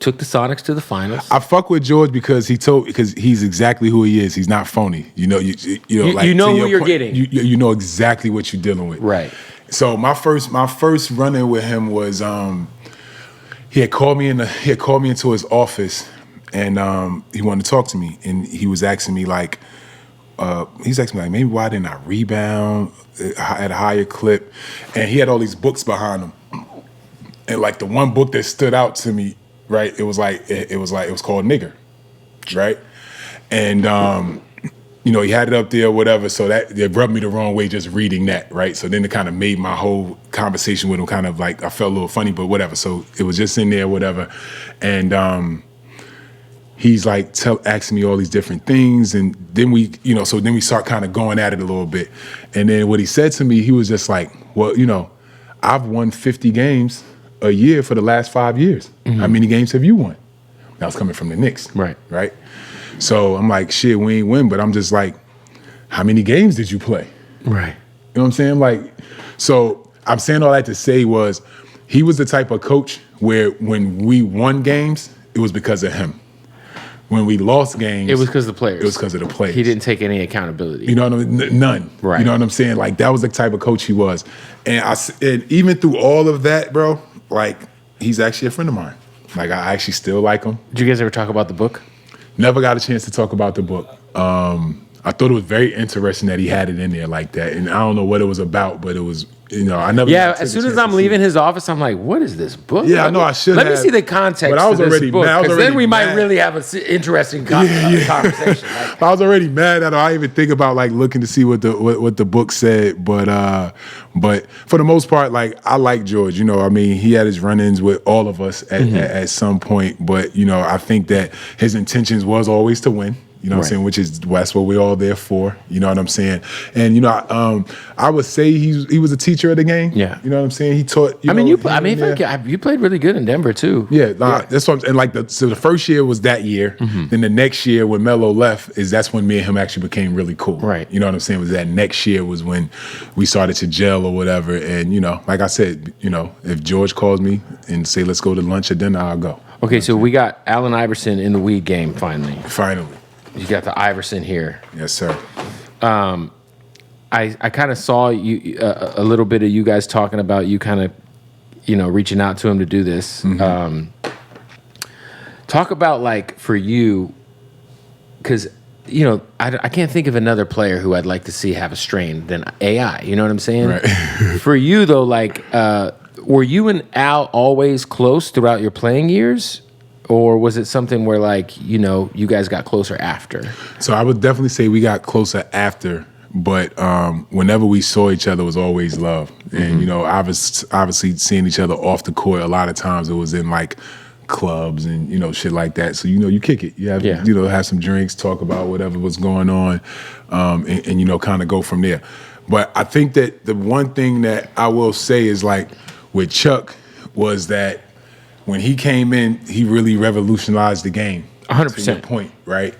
took the Sonics to the finals. I fuck with George because he's exactly who he is. He's not phony. You know, you know who you're getting. You know exactly what you're dealing with. Right. So my first run-in with him was he had called me into his office and he wanted to talk to me, and he was asking me like maybe why didn't I rebound at a higher clip, and he had all these books behind him. And like the one book that stood out to me, right? It was called Nigger, right? And you know, he had it up there, or whatever. So that it rubbed me the wrong way just reading that, right? So then it kind of made my whole conversation with him kind of like I felt a little funny, but whatever. So it was just in there, whatever. And he's like asking me all these different things, and then we start kind of going at it a little bit. And then what he said to me, he was just like, well, you know, I've won 50 games a year for the last 5 years. How many games have you won? That was coming from the Knicks. Right. So I'm like, shit, we ain't win, but I'm just like, how many games did you play? Right. You know what I'm saying? Like, so I'm saying all that to say was he was the type of coach where when we won games, it was because of him. When we lost games, it was because of the players. It was because of the players. He didn't take any accountability. You know what I mean? None. Right. You know what I'm saying? Like, that was the type of coach he was. And even through all of that, bro, like, he's actually a friend of mine. Like, I actually still like him. Did you guys ever talk about the book? Never got a chance to talk about the book. I thought it was very interesting that he had it in there like that. And I don't know what it was about, but it was, you know, I never. Yeah, as soon as I'm leaving his office, I'm like, what is this book? Yeah, I know I should Let me see the context but I was of this already book, mad. because then we might really have an interesting conversation. Like, I was already mad at it. I even think about like looking to see what the book said. But for the most part, like I like George. You know, I mean, he had his run-ins with all of us at some point. But you know, I think that his intentions was always to win. You know what I'm saying? That's what we're all there for. You know what I'm saying? And you know, I would say he was a teacher of the game. Yeah. You know what I'm saying? He taught. You played really good in Denver too. Yeah, that's what. And like so the first year was that year. Then the next year when Melo left, that's when me and him actually became really cool. Right. You know what I'm saying? Was that next year was when we started to gel or whatever. And you know, like I said, you know, if George calls me and say let's go to lunch or dinner, I'll go. Okay, so we got Allen Iverson in the weed game finally. Finally. You got the Iverson here. Yes, sir. I kind of saw you a little bit of you guys talking about you kind of, you know, reaching out to him to do this. Talk about like for you, because I can't think of another player who I'd like to see have a strain than AI. You know what I'm saying? Right. For you though, like, were you and Al always close throughout your playing years, or was it something where like you guys got closer after? So I would definitely say we got closer after, but whenever we saw each other, it was always love. And obviously seeing each other off the court, a lot of times it was in like clubs and shit like that. So you kick it. You have have some drinks, talk about whatever was going on, and kind of go from there. But I think that the one thing that I will say is like with Chuck was that when he came in, he really revolutionized the game. 100%. To your point, right?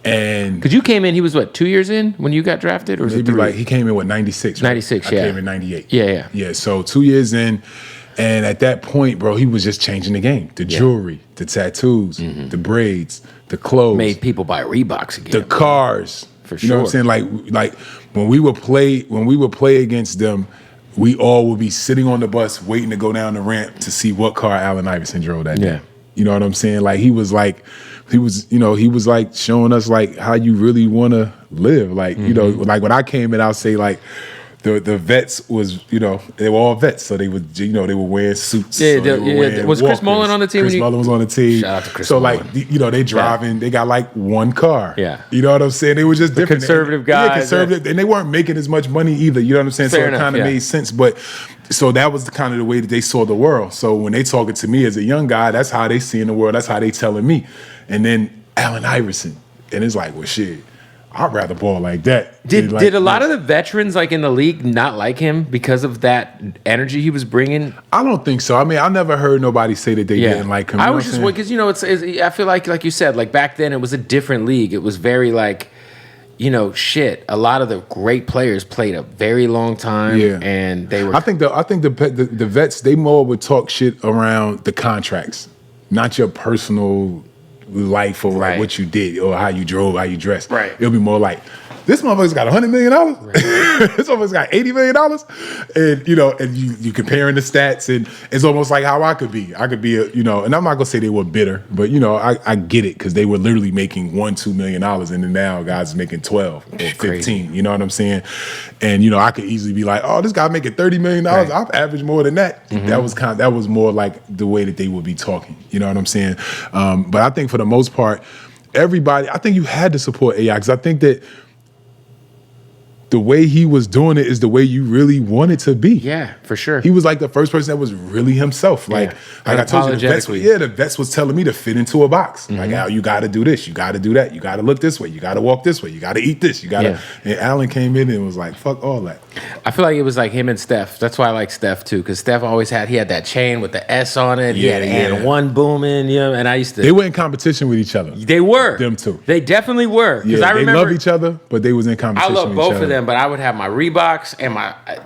And because you came in, he was what, 2 years in when you got drafted, or was it 3? Like he came in with 96. Right? 96, I came in 98. Yeah. So 2 years in. And at that point, bro, he was just changing the game. The jewelry, the tattoos, the braids, the clothes. Made people buy Reeboks again. The cars. For sure. You know what I'm saying? Like when we would play against them, we all would be sitting on the bus waiting to go down the ramp to see what car Allen Iverson drove that day. You know what I'm saying? Like he was like showing us like how you really want to live. Like, like when I came in, I'll say like, the vets was, they were all vets, so they would, they were wearing suits. Was Chris Mullin on the team? Chris Mullin was on the team. Shout out to Chris Mullin. So they driving, they got like one car. Yeah. You know what I'm saying? They were just different. Conservative guys. Yeah, conservative, and they weren't making as much money either. You know what I'm saying? Fair so it kind of made sense. But so that was the kind of the way that they saw the world. So when they talking to me as a young guy, that's how they seeing the world. That's how they telling me. And then Allen Iverson, and it's like, well, shit. I'd rather ball like that. Did a lot of the veterans like in the league not like him because of that energy he was bringing? I don't think so. I mean, I never heard nobody say that they didn't like him. I was just because I feel like you said, like back then it was a different league. It was very like shit. A lot of the great players played a very long time, and they were. I think the vets, they more would talk shit around the contracts, not your personal life or like what you did or how you drove, how you dressed. Right. It'll be more like, this motherfucker's got $100 million. Right. This motherfucker's got $80 million. And you comparing the stats, and it's almost like how I could be. I could be and I'm not gonna say they were bitter, but I get it because they were literally making $1-2 million, and then now guys are making 12 or 15. Crazy. You know what I'm saying? And I could easily be like, oh, this guy making $30 million. Right. I've averaged more than that. Mm-hmm. That was more like the way that they would be talking. You know what I'm saying? But I think for the most part, everybody, I think you had to support AI because I think that the way he was doing it is the way you really want it to be. Yeah, for sure. He was like the first person that was really himself. Like I told you, the vets was telling me to fit into a box. Mm-hmm. Like, Al, you got to do this, you got to do that, you got to look this way, you got to walk this way, you got to eat this, you got to. And Allen came in and was like, fuck all that. I feel like it was like him and Steph. That's why I like Steph too, because Steph always had that chain with the S on it. He had one booming, and I used to. They were in competition with each other. They were. Them two. They definitely were. Because I remember they love each other, but they was in competition. I love both of them, but I would have my Reeboks, and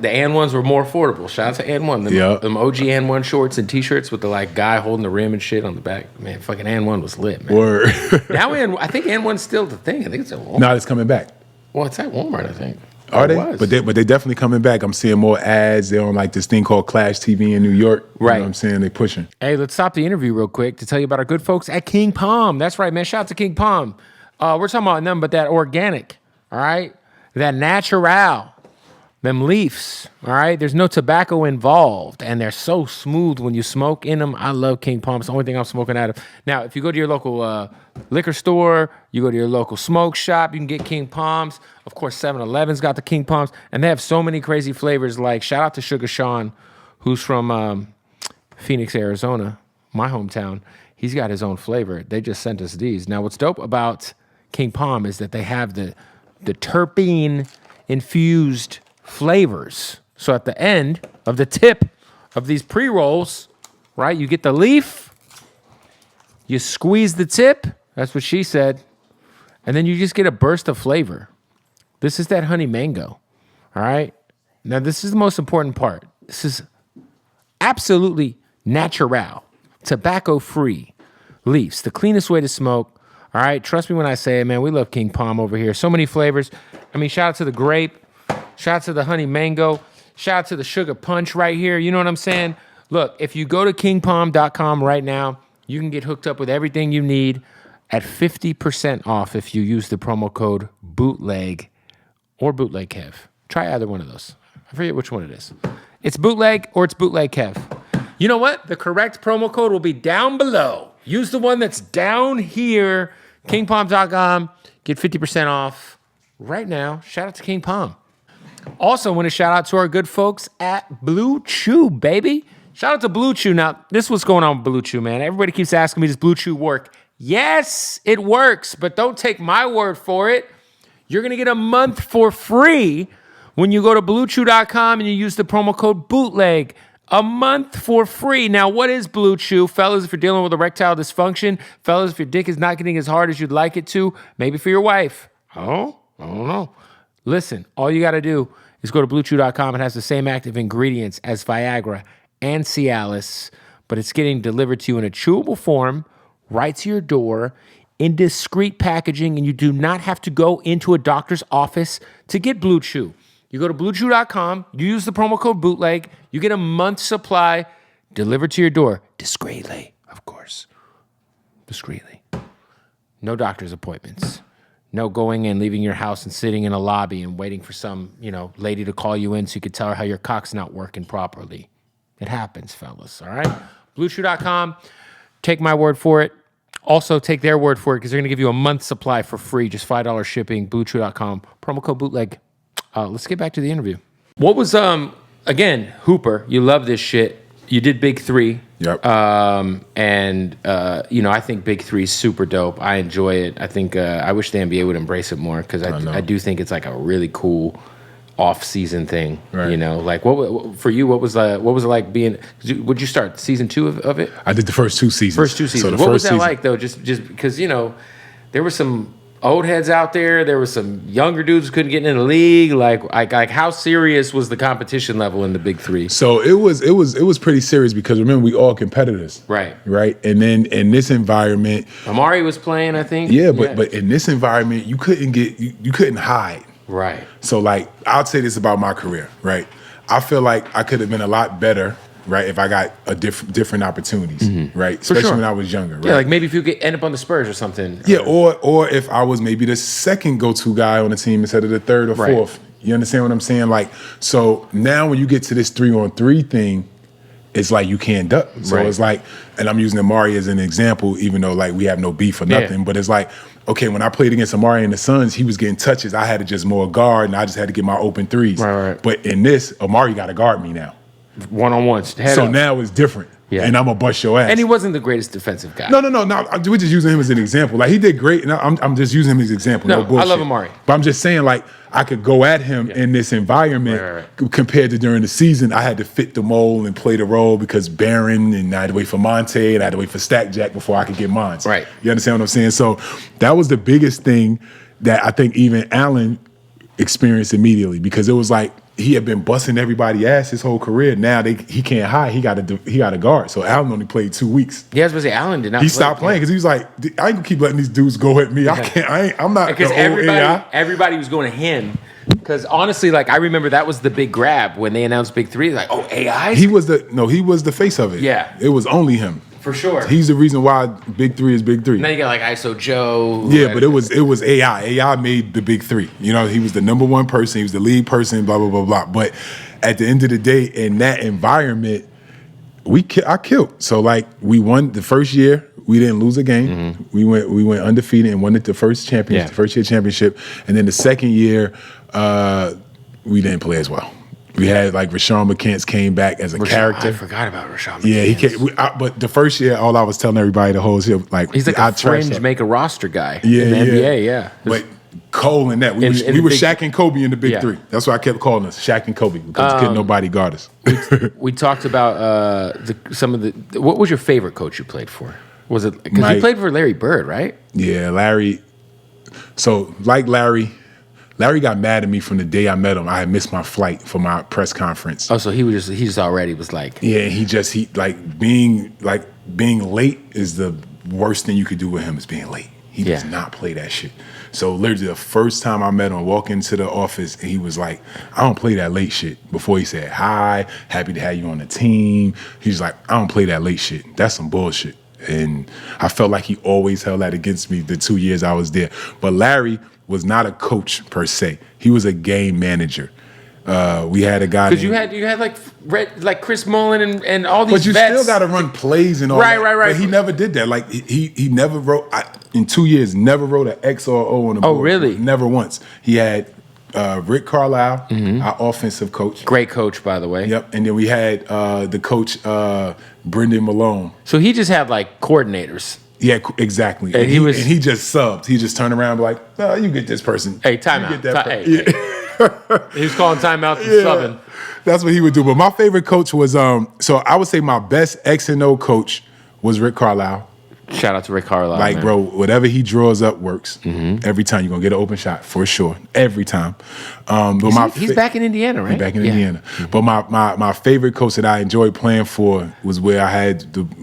the AN1s were more affordable. Shout out to AN1. Them OG AN1 shorts and T-shirts with the like guy holding the rim and shit on the back. Man, fucking AN1 was lit, man. Word. Now I think AN1's still the thing. I think it's at Walmart. No, it's coming back. Well, it's at Walmart, I think. Are they? But they definitely coming back. I'm seeing more ads. They're on like this thing called Clash TV in New York. Right. You know what I'm saying? They pushing. Hey, let's stop the interview real quick to tell you about our good folks at King Palm. That's right, man. Shout out to King Palm. We're talking about nothing but that organic, all right? That natural. Them leaves, all right? There's no tobacco involved, and they're so smooth when you smoke in them. I love King Palm. It's the only thing I'm smoking out of. Now, if you go to your local liquor store, you go to your local smoke shop, you can get King Palms. Of course, 7-Eleven's got the King Palms, and they have so many crazy flavors. Like, shout out to Sugar Sean, who's from Phoenix, Arizona, my hometown. He's got his own flavor. They just sent us these. Now, what's dope about King Palm is that they have the terpene-infused flavors. So at the end of the tip of these pre-rolls, right, you get the leaf, you squeeze the tip, that's what she said, and then you just get a burst of flavor. This is that honey mango, all right? Now, this is the most important part. This is absolutely natural, tobacco-free leaves, the cleanest way to smoke, all right? Trust me when I say it, man, we love King Palm over here. So many flavors. I mean, shout out to the grape, shout out to the honey mango. Shout out to the sugar punch right here. You know what I'm saying? Look, if you go to kingpalm.com right now, you can get hooked up with everything you need. at 50% off if you use the promo code Bootleg or Bootleg Kev. Try either one of those. I forget which one it is. It's Bootleg or it's Bootleg Kev. You know what? The correct promo code will be down below. Use the one that's down here, kingpalm.com. Get 50% off right now. Shout out to King Palm. Also, want to shout out to our good folks at Blue Chew, baby. Shout out to Blue Chew. Now, this is what's going on with Blue Chew, man. Everybody keeps asking me, does Blue Chew work? Yes, it works, but don't take my word for it. You're going to get a month for free when you go to BlueChew.com and you use the promo code BOOTLEG. A month for free. Now, what is Blue Chew? Fellas, if you're dealing with erectile dysfunction, fellas, if your dick is not getting as hard as you'd like it to, maybe for your wife. Oh, I don't know. Listen, all you got to do is go to BlueChew.com. It has the same active ingredients as Viagra and Cialis, but it's getting delivered to you in a chewable form right to your door in discreet packaging, and you do not have to go into a doctor's office to get Blue Chew. You go to BlueChew.com, you use the promo code BOOTLEG, you get a month's supply delivered to your door, discreetly, of course. Discreetly. No doctor's appointments. No going and leaving your house and sitting in a lobby and waiting for some, lady to call you in so you could tell her how your cock's not working properly. It happens, fellas, all right? BlueChew.com, take my word for it. Also, take their word for it because they're going to give you a month's supply for free, just $5 shipping, BlueChew.com, promo code BOOTLEG. Let's get back to the interview. What was, again, Hooper, you love this shit. You did Big 3. Yep. I think Big 3 is super dope. I enjoy it. I think I wish the NBA would embrace it more because I do think it's like a really cool off-season thing. Right. Like what for you? What was it like being? Would you start season 2 of it? I did the first 2 seasons. First 2 seasons. So what was that like though? Just because there were some old heads out there. There were some younger dudes who couldn't get in the league. Like how serious was the competition level in the Big 3? So it was pretty serious because remember we all competitors. Right. And then in this environment, Amari was playing, I think. Yeah, but in this environment, you couldn't hide. Right. So I'll say this about my career, right? I feel like I could have been a lot better, right, if I got different opportunities, right? Especially when I was younger, right? Yeah, like maybe if you could end up on the Spurs or something. Yeah, or if I was maybe the second go-to guy on the team instead of the third or fourth. You understand what I'm saying? So now when you get to this 3-on-3 thing, it's like you can't duck. So it's like, and I'm using Amari as an example, even though we have no beef or nothing, but it's like, okay, when I played against Amari and the Suns, he was getting touches. I had to just more guard, and I just had to get my open threes. Right. But in this, Amari got to guard me now. One-on-ones. So now it's different. Yeah. And I'm going to bust your ass. And he wasn't the greatest defensive guy. No. We're just using him as an example. He did great, and I'm just using him as an example. No bullshit. I love Amari. But I'm just saying, I could go at him in this environment compared to during the season. I had to fit the mold and play the role because Barron, and I had to wait for Monte, and I had to wait for Stack Jack before I could get mine. Right. You understand what I'm saying? So that was the biggest thing that I think even Allen experienced immediately because it was like, he had been busting everybody's ass his whole career. Now he can't hide. He got to guard. So Allen only played 2 weeks. Yeah, I was going to say Allen did not. He stopped playing because he was like, I ain't gonna keep letting these dudes go at me. I can't. I'm not. Because everybody was going to him. Because honestly, I remember that was the big grab when they announced Big 3. Like, oh, AI. He was the face of it. Yeah, it was only him. For sure. He's the reason why Big 3 is Big 3. Now you got ISO Joe. Yeah, but it was AI. AI made the Big 3. He was the number one person. He was the lead person. Blah blah blah blah. But at the end of the day, in that environment, I killed. So we won the first year. We didn't lose a game. We went undefeated and won the first championship, the first year championship. And then the second year, we didn't play as well. We had Rashawn McCants came back as a character. I forgot about Rashawn McCants. Yeah, he came. But the first year, all I was telling everybody the whole shit, he's a fringe make a roster guy in the NBA. Yeah, but Cole and that we were Shaq and Kobe in the Big 3. That's why I kept calling us Shaq and Kobe because couldn't nobody guard us. we talked about some of the. What was your favorite coach you played for? Was it because you played for Larry Bird, right? Yeah, Larry. So Larry got mad at me from the day I met him. I had missed my flight for my press conference. Oh, so he just already was like. Yeah, being late is the worst thing you could do with him is being late. He does not play that shit. So literally the first time I met him, I walked into the office and he was like, I don't play that late shit. Before he said, hi, happy to have you on the team. He's like, I don't play that late shit. That's some bullshit. And I felt like he always held that against me the 2 years I was there. But Larry was not a coach per se. He was a game manager. We had a guy because you had like Chris Mullen and all these. But you vets. still got to run plays and all that. Right. But he never did that. Like he never wrote in 2 years. Never wrote an X or O on the board. Oh, really? Never once. He had Rick Carlisle, our offensive coach. Great coach, by the way. Yep. And then we had the coach Brendan Malone. So he just had like coordinators. Yeah, exactly. And he just subbed. He just turned around and be like, "No, you get this person. Hey, timeout. You get that Hey. He was calling timeout and subbing. That's what he would do. But my favorite coach was so I would say my best X and O coach was Rick Carlisle. Shout out to Rick Carlisle. Like, man. bro, whatever he draws up works. Every time you're gonna get an open shot for sure. Every time. But he's back in Indiana, right? He's back in Indiana. But my favorite coach that I enjoyed playing for was where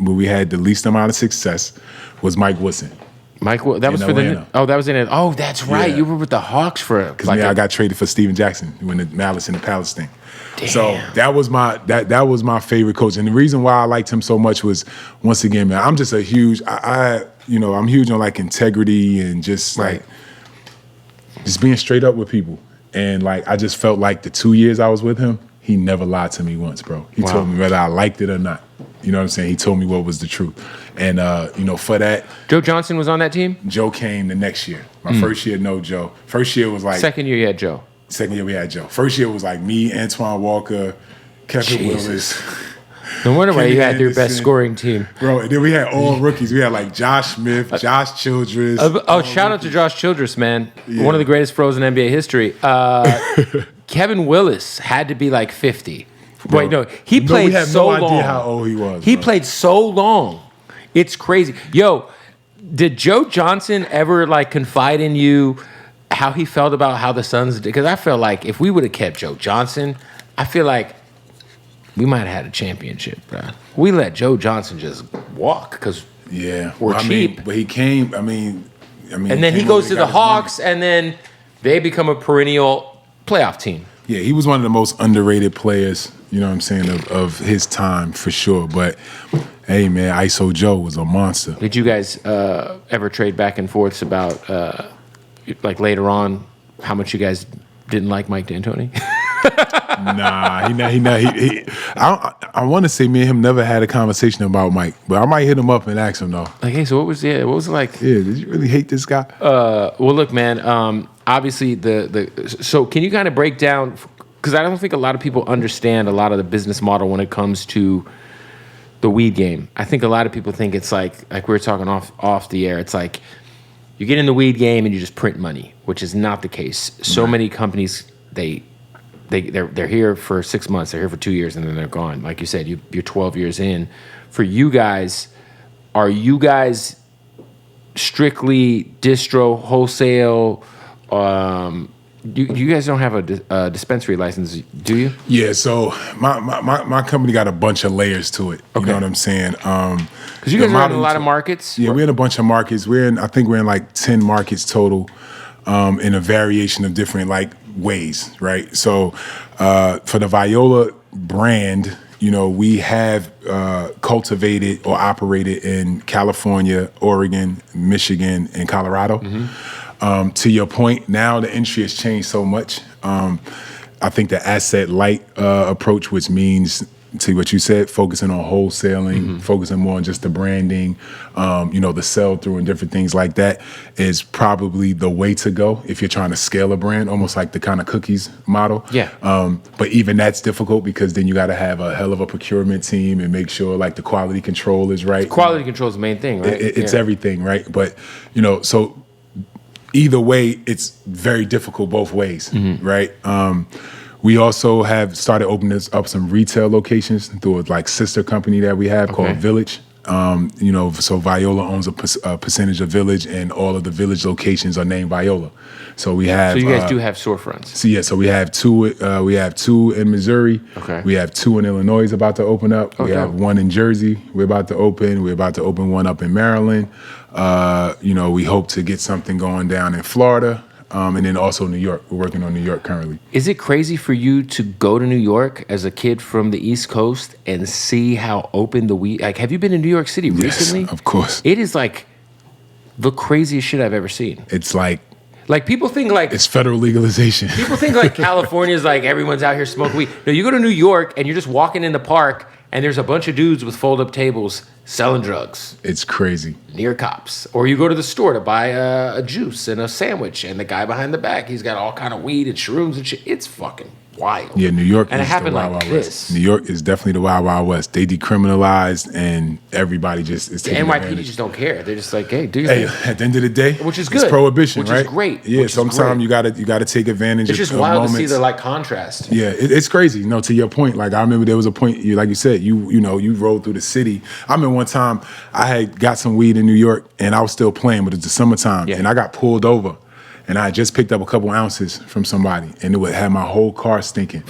we had the least amount of success was Mike Woodson. That was for Atlanta. that was in it. Oh, that's right. Yeah. You were with the Hawks for Because I got traded for Steven Jackson when the Malice in the Palace thing. Damn. So that was my favorite coach, and the reason why I liked him so much was, once again, man, I'm just a huge I'm huge on like integrity and just like just being straight up with people, and like I just felt like the 2 years I was with him, he never lied to me once, bro. He told me whether I liked it or not. You know what I'm saying? He told me what was the truth, and for that, Joe Johnson was on that team. Joe came the next year. My first year, no Joe. First year was like second year you had Joe. Second year we had Joe. First year was like me, Antoine Walker, Kevin Jesus. Willis. No wonder why you had your Anderson. best scoring team. Bro, and then we had all rookies. We had like Josh Smith, Josh Childress. Shout out to Josh Childress, man. One of the greatest pros in NBA history. Kevin Willis had to be like 50. Bro, wait, no, he played we have so no long. idea how old he was. He bro. played so long. It's crazy. Yo, did Joe Johnson ever like confide in you how he felt about how the Suns did? Because I feel like if we would have kept Joe Johnson, I feel like we might have had a championship, bro. We let Joe Johnson just walk because we're cheap. But he came. I mean, and then he goes to the Hawks, and then they become a perennial playoff team. Yeah, he was one of the most underrated players, you know what I'm saying, of his time for sure. But hey, man, ISO Joe was a monster. Did you guys ever trade back and forths about like later on how much you guys didn't like Mike D'Antoni? Nah, I want to say me and him never had a conversation about Mike, but I might hit him up and ask him though. Like, hey, so what was it like? Yeah, did you really hate this guy? Well, look, man. Obviously, so can you kind of break down? Because I don't think a lot of people understand a lot of the business model when it comes to the weed game. I think a lot of people think it's like we were talking off the air. It's like you get in the weed game and you just print money, which is not the case. So many companies they're here for 6 months, they're here for 2 years, and then they're gone. Like you said, you're 12 years in. For you guys, are you guys strictly distro, wholesale? You guys don't have a dispensary license, do you? Yeah, so my company got a bunch of layers to it. You know what I'm saying? Because you guys are in a lot of markets. Yeah, we're in a bunch of markets. I think we're in like 10 markets total, in a variation of different like ways, right? So for the Viola brand, we have cultivated or operated in California, Oregon, Michigan, and Colorado. To your point, now the industry has changed so much. I think the asset light approach, which means, to what you said, focusing on wholesaling, focusing more on just the branding, the sell through and different things like that, is probably the way to go if you're trying to scale a brand, almost like the kind of cookies model. Yeah. But even that's difficult because then you got to have a hell of a procurement team and make sure like the quality control is right. Quality control is the main thing, right? It's everything, right? But so either way, it's very difficult both ways, right? We also have started opening up some retail locations through a like sister company that we have called Village. So Viola owns a percentage of Village, and all of the Village locations are named Viola. So we have. So you guys do have storefronts. So we have two. We have two in Missouri. Okay. We have two in Illinois about to open up. We have one in Jersey. We're about to open. We're about to open one up in Maryland. We hope to get something going down in Florida. And then also New York. We're working on New York currently. Is it crazy for you to go to New York as a kid from the East Coast and see how open the weed? Like, have you been in New York City recently? Yes, of course. It is like the craziest shit I've ever seen. It's like people think like it's federal legalization. People think like California's like everyone's out here smoking weed. No, you go to New York and you're just walking in the park and there's a bunch of dudes with fold-up tables selling drugs. It's crazy. Near cops. Or you go to the store to buy a juice and a sandwich, and the guy behind the back, he's got all kind of weed and shrooms and shit. It's fucking wild. Yeah, New York and is it happened the Wild like Wild this. West. New York is definitely the Wild Wild West. They decriminalized, and everybody just is The taking NYPD advantage. just don't care. They're just like, hey, do your Hey, thing. at the end of the day, Which is it's good. prohibition, Which right? is great. Yeah, Which is sometimes great. you gotta take advantage It's of just wild moments. to see the like contrast. Yeah, it's crazy. You know, to your point, like I remember there was a point, like you said, you rolled through the city. I remember one time I had got some weed in New York and I was still playing, but it's the summertime, Yeah. and I got pulled over, and I had just picked up a couple ounces from somebody, and it would have my whole car stinking,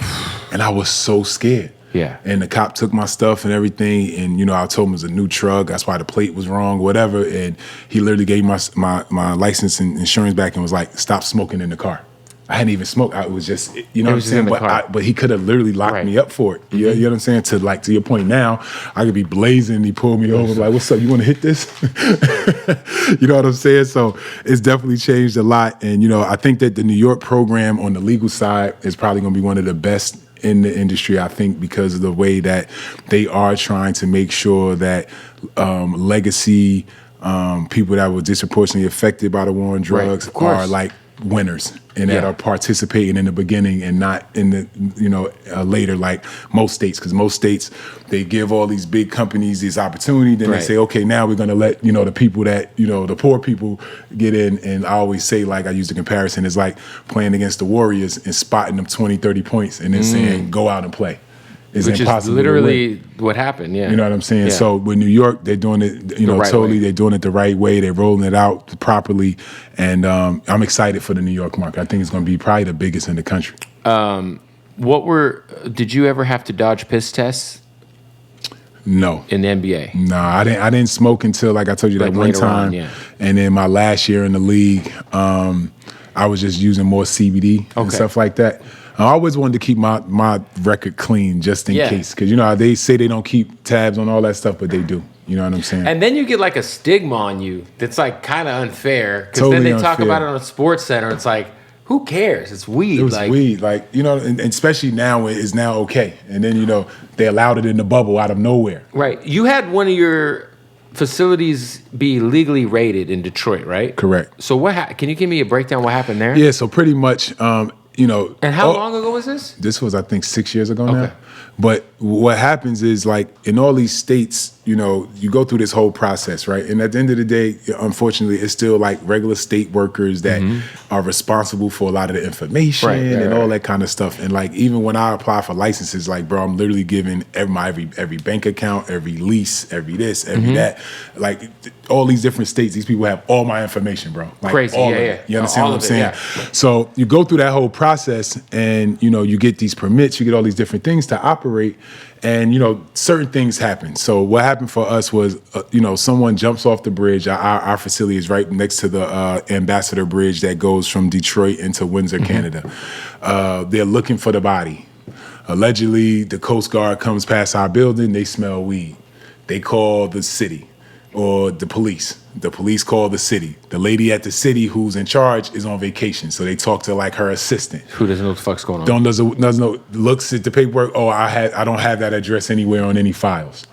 and I was so scared. Yeah. And the cop took my stuff and everything, and I told him it was a new truck. That's why the plate was wrong, whatever. And he literally gave my license and insurance back and was like, "Stop smoking in the car." I hadn't even smoked. I was just, you know It what I'm was just saying? in the car. But he could have literally locked Right. me up for it. You know what I'm saying? To your point now, I could be blazing. He pulled me over, like, "What's up? You want to hit this?" You know what I'm saying? So it's definitely changed a lot. And I think that the New York program on the legal side is probably going to be one of the best in the industry, I think, because of the way that they are trying to make sure that legacy people that were disproportionately affected by the war on drugs of course. are like winners and that Yeah. are participating in the beginning and not in the later, like most states, because most states they give all these big companies this opportunity, then Right. they say, okay, now we're going to let the people that the poor people get in. And I always say, like, I use the comparison, it's like playing against the Warriors and spotting them 20-30 points and then saying go out and play. It's Which is impossible to win. literally what happened, yeah. You know what I'm saying? Yeah. So with New York, they're doing it, right totally. way. They're doing it the right way. They're rolling it out properly, and I'm excited for the New York market. I think it's going to be probably the biggest in the country. Did you ever have to dodge piss tests No, in the NBA? no, I didn't smoke until, like I told you, that Like one later on, time, yeah. and then my last year in the league, I was just using more CBD and Okay. stuff like that. I always wanted to keep my record clean just in Yeah. case, because they say they don't keep tabs on all that stuff, but they do. You know what I'm saying? And then you get like a stigma on you that's like kind of unfair. Because Totally then they talk unfair. about it on Sports Center. It's like, who cares? It's weed. It was like, weed, like, and especially now it is now okay. And then, they allowed it in the bubble out of nowhere. Right. You had one of your facilities be legally raided in Detroit, right? Correct. So can you give me a breakdown what happened there? Yeah, so pretty much, And how long ago was this? This was, I think, 6 years ago now. Okay. But what happens is, like, in all these states, you go through this whole process, right? And at the end of the day, unfortunately, it's still like regular state workers that are responsible for a lot of the information and all that kind of stuff. And like, even when I apply for licenses, like, bro, I'm literally giving every bank account, every lease, every this, every that. Like, all these different states, these people have all my information, bro. Like, Crazy, all yeah, of it. yeah. You understand All what I'm of it, saying? yeah. So you go through that whole process, and you get these permits, you get all these different things to operate, and certain things happen. So what happened for us was, someone jumps off the bridge. Our facility is right next to the Ambassador Bridge that goes from Detroit into Windsor, Canada. They're looking for the body. Allegedly, the Coast Guard comes past our building. They smell weed. They call the city or the police. The police call the city. The lady at the city who's in charge is on vacation, so they talk to like her assistant. Who doesn't know what the fuck's going on? Doesn't know, looks at the paperwork. Oh, I don't have that address anywhere on any files.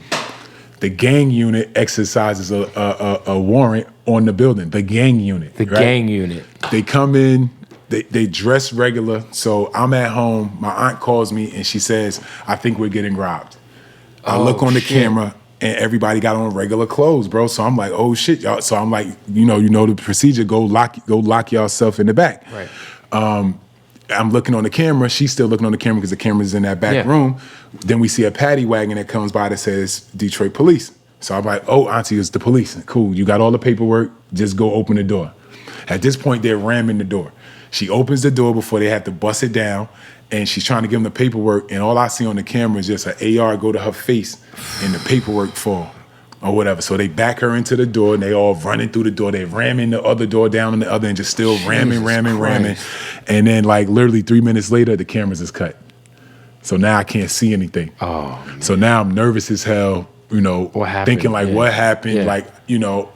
The gang unit exercises a warrant on the building. The gang unit. The right? gang unit. They come in. They dress regular. So I'm at home. My aunt calls me and she says, "I think we're getting robbed." I look on the camera. And everybody got on regular clothes, bro. So I'm like, oh shit, y'all. So I'm like, you know the procedure. Go lock yourself in the back. Right. I'm looking on the camera. She's still looking on the camera because the camera's in that back room. Then we see a paddy wagon that comes by that says Detroit Police. So I'm like, oh, auntie, it's the police. Cool. You got all the paperwork. Just go open the door. At this point, they're ramming the door. She opens the door before they have to bust it down. And she's trying to give them the paperwork, and all I see on the camera is just an AR go to her face, and the paperwork fall. or whatever. So they back her into the door, and they all running through the door. They ramming the other door down on the other, and just still ramming. And then like literally 3 minutes later, the cameras is cut. So now I can't see anything. Oh, man. So now I'm nervous as hell, you know, thinking like, what happened? Yeah. Like, you know,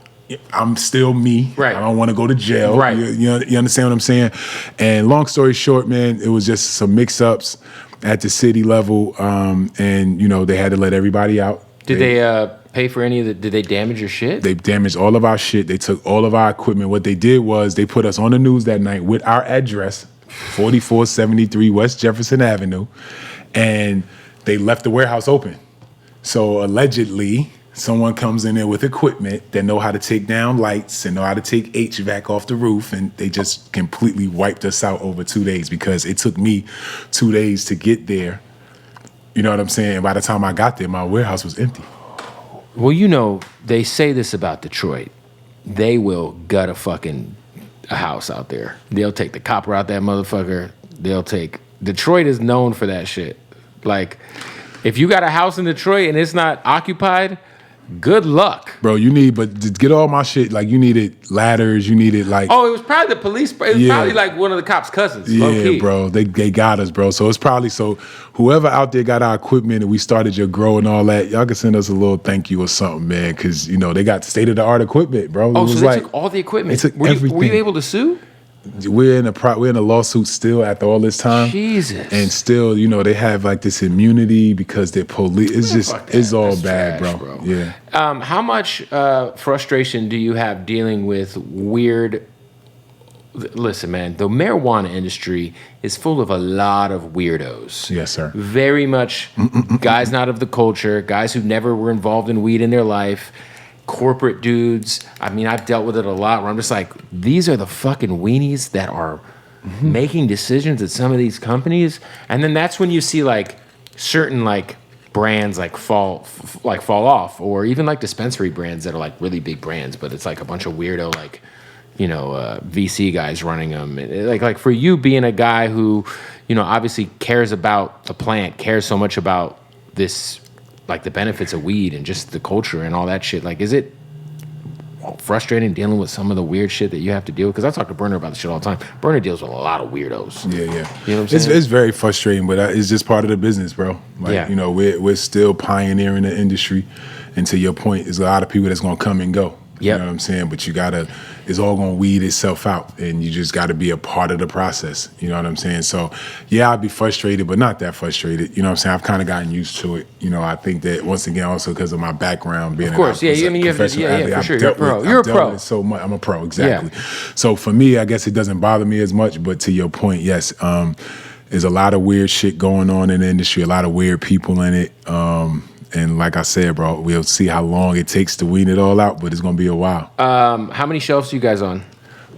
I'm still me. Right. I don't want to go to jail. Right. You understand what I'm saying? And long story short, man, it was just some mix-ups at the city level, and, you know, they had to let everybody out. Did they pay for any of the, did they damage your shit? They damaged all of our shit. They took all of our equipment. What they did was they put us on the news that night with our address, 4473 West Jefferson Avenue, and they left the warehouse open. So allegedly, someone comes in there with equipment that know how to take down lights and know how to take HVAC off the roof, and they just completely wiped us out over 2 days because it took me 2 days to get there. You know what I'm saying? By the time I got there, my warehouse was empty. Well, you know, they say this about Detroit. They will gut a house out there. They'll take the copper out that motherfucker. Detroit is known for that shit. Like, if you got a house in Detroit and it's not occupied, good luck. Bro, but to get all my shit, like, you needed ladders, you needed, like... Oh, it was probably the police. It was probably, like, one of the cops' cousins. Yeah, bro. They got us, bro. So it's probably... So whoever out there got our equipment and we started your grow and all that, y'all can send us a little thank you or something, man, because, you know, they got state-of-the-art equipment, bro. Oh, so they took all the equipment. They took everything. Were you able to sue? We're in a lawsuit still after all this time. Jesus. And still, you know, they have like this immunity because they're police. It's just, it's all That's bad, trash, bro. Yeah. How much frustration do you have dealing with weird... Listen, man, the marijuana industry is full of a lot of weirdos. Yes, sir. Very much guys not of the culture, guys who never were involved in weed in their life, corporate dudes. I mean, I've dealt with it a lot where I'm just like, these are the fucking weenies that are making decisions at some of these companies. And then that's when you see like certain like brands like fall off, or even like dispensary brands that are like really big brands, but it's like a bunch of weirdo like, you know, VC guys running them. Like for you being a guy who, you know, obviously cares about the plant, cares so much about this, like the benefits of weed and just the culture and all that shit. Like, is it frustrating dealing with some of the weird shit that you have to deal with? Because I talk to Burner about this shit all the time. Burner deals with a lot of weirdos. Yeah. You know what I'm saying? It's very frustrating, but it's just part of the business, bro. Like, you know, we're still pioneering the industry. And to your point, there's a lot of people that's going to come and go. You know what I'm saying? But it's all going to weed itself out, and you just got to be a part of the process. You know what I'm saying? So, yeah, I'd be frustrated, but not that frustrated. You know what I'm saying? I've kind of gotten used to it. You know, I think that, once again, also because of my background being professional athlete, for sure. You're a pro. You're a pro. So much. I'm a pro, exactly. Yeah. So for me, I guess it doesn't bother me as much, but to your point, yes, there's a lot of weird shit going on in the industry, a lot of weird people in it. And like I said, bro, we'll see how long it takes to wean it all out, but it's going to be a while. How many shelves are you guys on?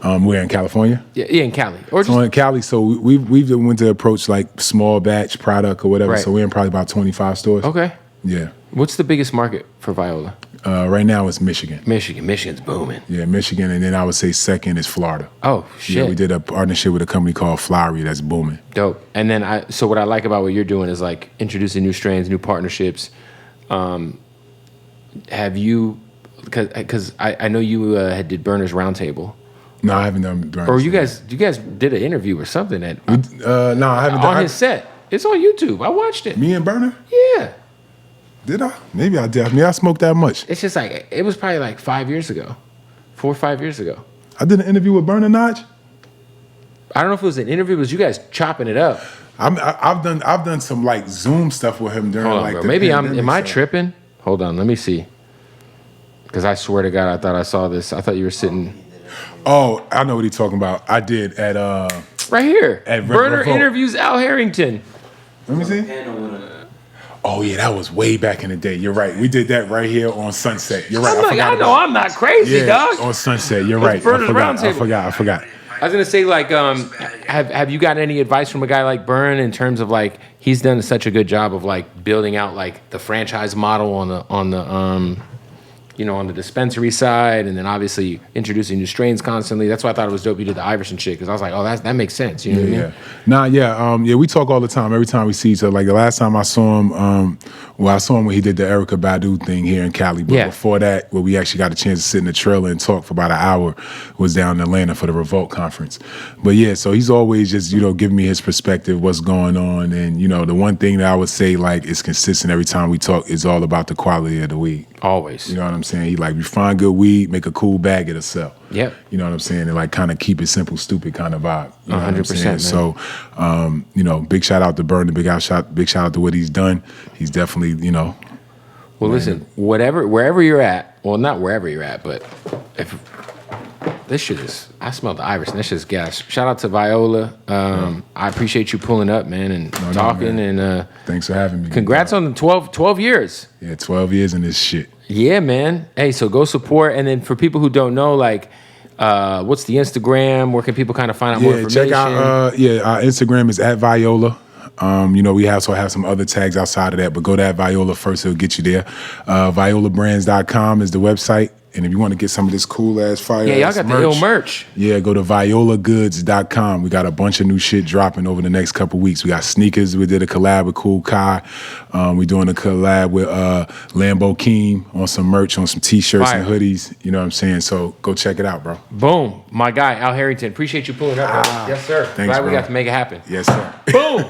We're in California. Yeah, in Cali. Or just in Cali, so we've went to approach like small batch product or whatever. Right. So we're in probably about 25 stores. Okay. Yeah. What's the biggest market for Viola? Right now it's Michigan. Michigan's booming. Yeah, Michigan, and then I would say second is Florida. Oh shit! Yeah, we did a partnership with a company called Flowery that's booming. Dope. And then so what I like about what you're doing is like introducing new strains, new partnerships. Have you? Because I know you did Burner's Roundtable. No, I haven't done Burner's. Or you guys did an interview or something at? No, I haven't done on his set. It's on YouTube. I watched it. Me and Burner? Yeah. Did I? Maybe I did. I mean, I smoked that much. It's just like it was probably like 5 years ago, 4 or 5 years ago. I did an interview with Burner Notch. I don't know if it was an interview. It was you guys chopping it up. I've done some like Zoom stuff with him during bro. Maybe am I tripping? Hold on, let me see. Because I swear to God, I thought I saw this. I thought you were sitting. Oh, I know what he's talking about. I did at right here. At Burner interviews Al Harrington. Let me see. Oh yeah, that was way back in the day. You're right. We did that right here on Sunset. You're right. I know I'm not crazy, dog. On Sunset. You're right. I forgot. I was gonna say, like, have you got any advice from a guy like Burn in terms of like he's done such a good job of like building out like the franchise model on on the dispensary side, and then obviously introducing new strains constantly. That's why I thought it was dope you did the Iverson shit, because I was like, oh, that makes sense. You know what I mean? Nah, yeah, we talk all the time. Every time we see each other. Like the last time I saw him, I saw him when he did the Erykah Badu thing here in Cali. But before that, where we actually got a chance to sit in the trailer and talk for about an hour, was down in Atlanta for the Revolt conference. But yeah, so he's always just giving me his perspective, what's going on, and the one thing that I would say like is consistent every time we talk is all about the quality of the weed. Always. You know what I'm saying? He like, we find good weed, make a cool bag, it'll sell. Yep. You know what I'm saying? And like kind of keep it simple, stupid kind of vibe. You know 100%. Man. So, big shout out to Burn, big shout out to what he's done. He's definitely, Well, listen, wherever you're at, well, not wherever you're at, but if this shit is, I smell the Iverson. This shit is gas. Shout out to Viola. I appreciate you pulling up, man, and talking. And thanks for having me. Congrats on the 12 years. Yeah, 12 years in this shit. Yeah, man. Hey, so go support. And then for people who don't know, like, what's the Instagram? Where can people kind of find out more information? Check out, our Instagram is @Viola. We also have some other tags outside of that, but go to @Viola first, it'll get you there. ViolaBrands.com is the website. And if you want to get some of this cool ass fire, y'all got the ill merch. Yeah, go to ViolaGoods.com. We got a bunch of new shit dropping over the next couple weeks. We got sneakers. We did a collab with Cool Kai. We're doing a collab with Lambo Keem on some merch, on some t-shirts and hoodies. You know what I'm saying? So go check it out, bro. Boom, my guy Al Harrington. Appreciate you pulling up. Yes, sir. Thanks, Glad bro. we got to make it happen. Yes, sir. Boom.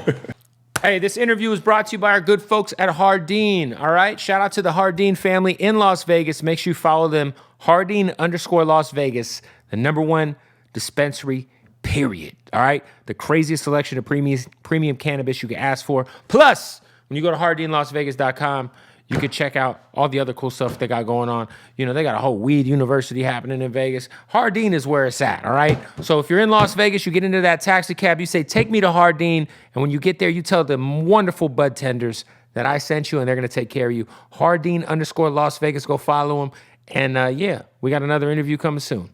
Hey, this interview is brought to you by our good folks at Hardin, all right? Shout out to the Hardin family in Las Vegas. Make sure you follow them, Hardin_Las Vegas, the #1 dispensary, period, all right? The craziest selection of premium cannabis you can ask for. Plus, when you go to HardinLasVegas.com, you can check out all the other cool stuff they got going on. They got a whole weed university happening in Vegas. Hardin is where it's at, all right? So if you're in Las Vegas, you get into that taxi cab, you say, take me to Hardin, and when you get there, you tell the wonderful bud tenders that I sent you, and they're going to take care of you. Hardin_Las Vegas, go follow them. And we got another interview coming soon.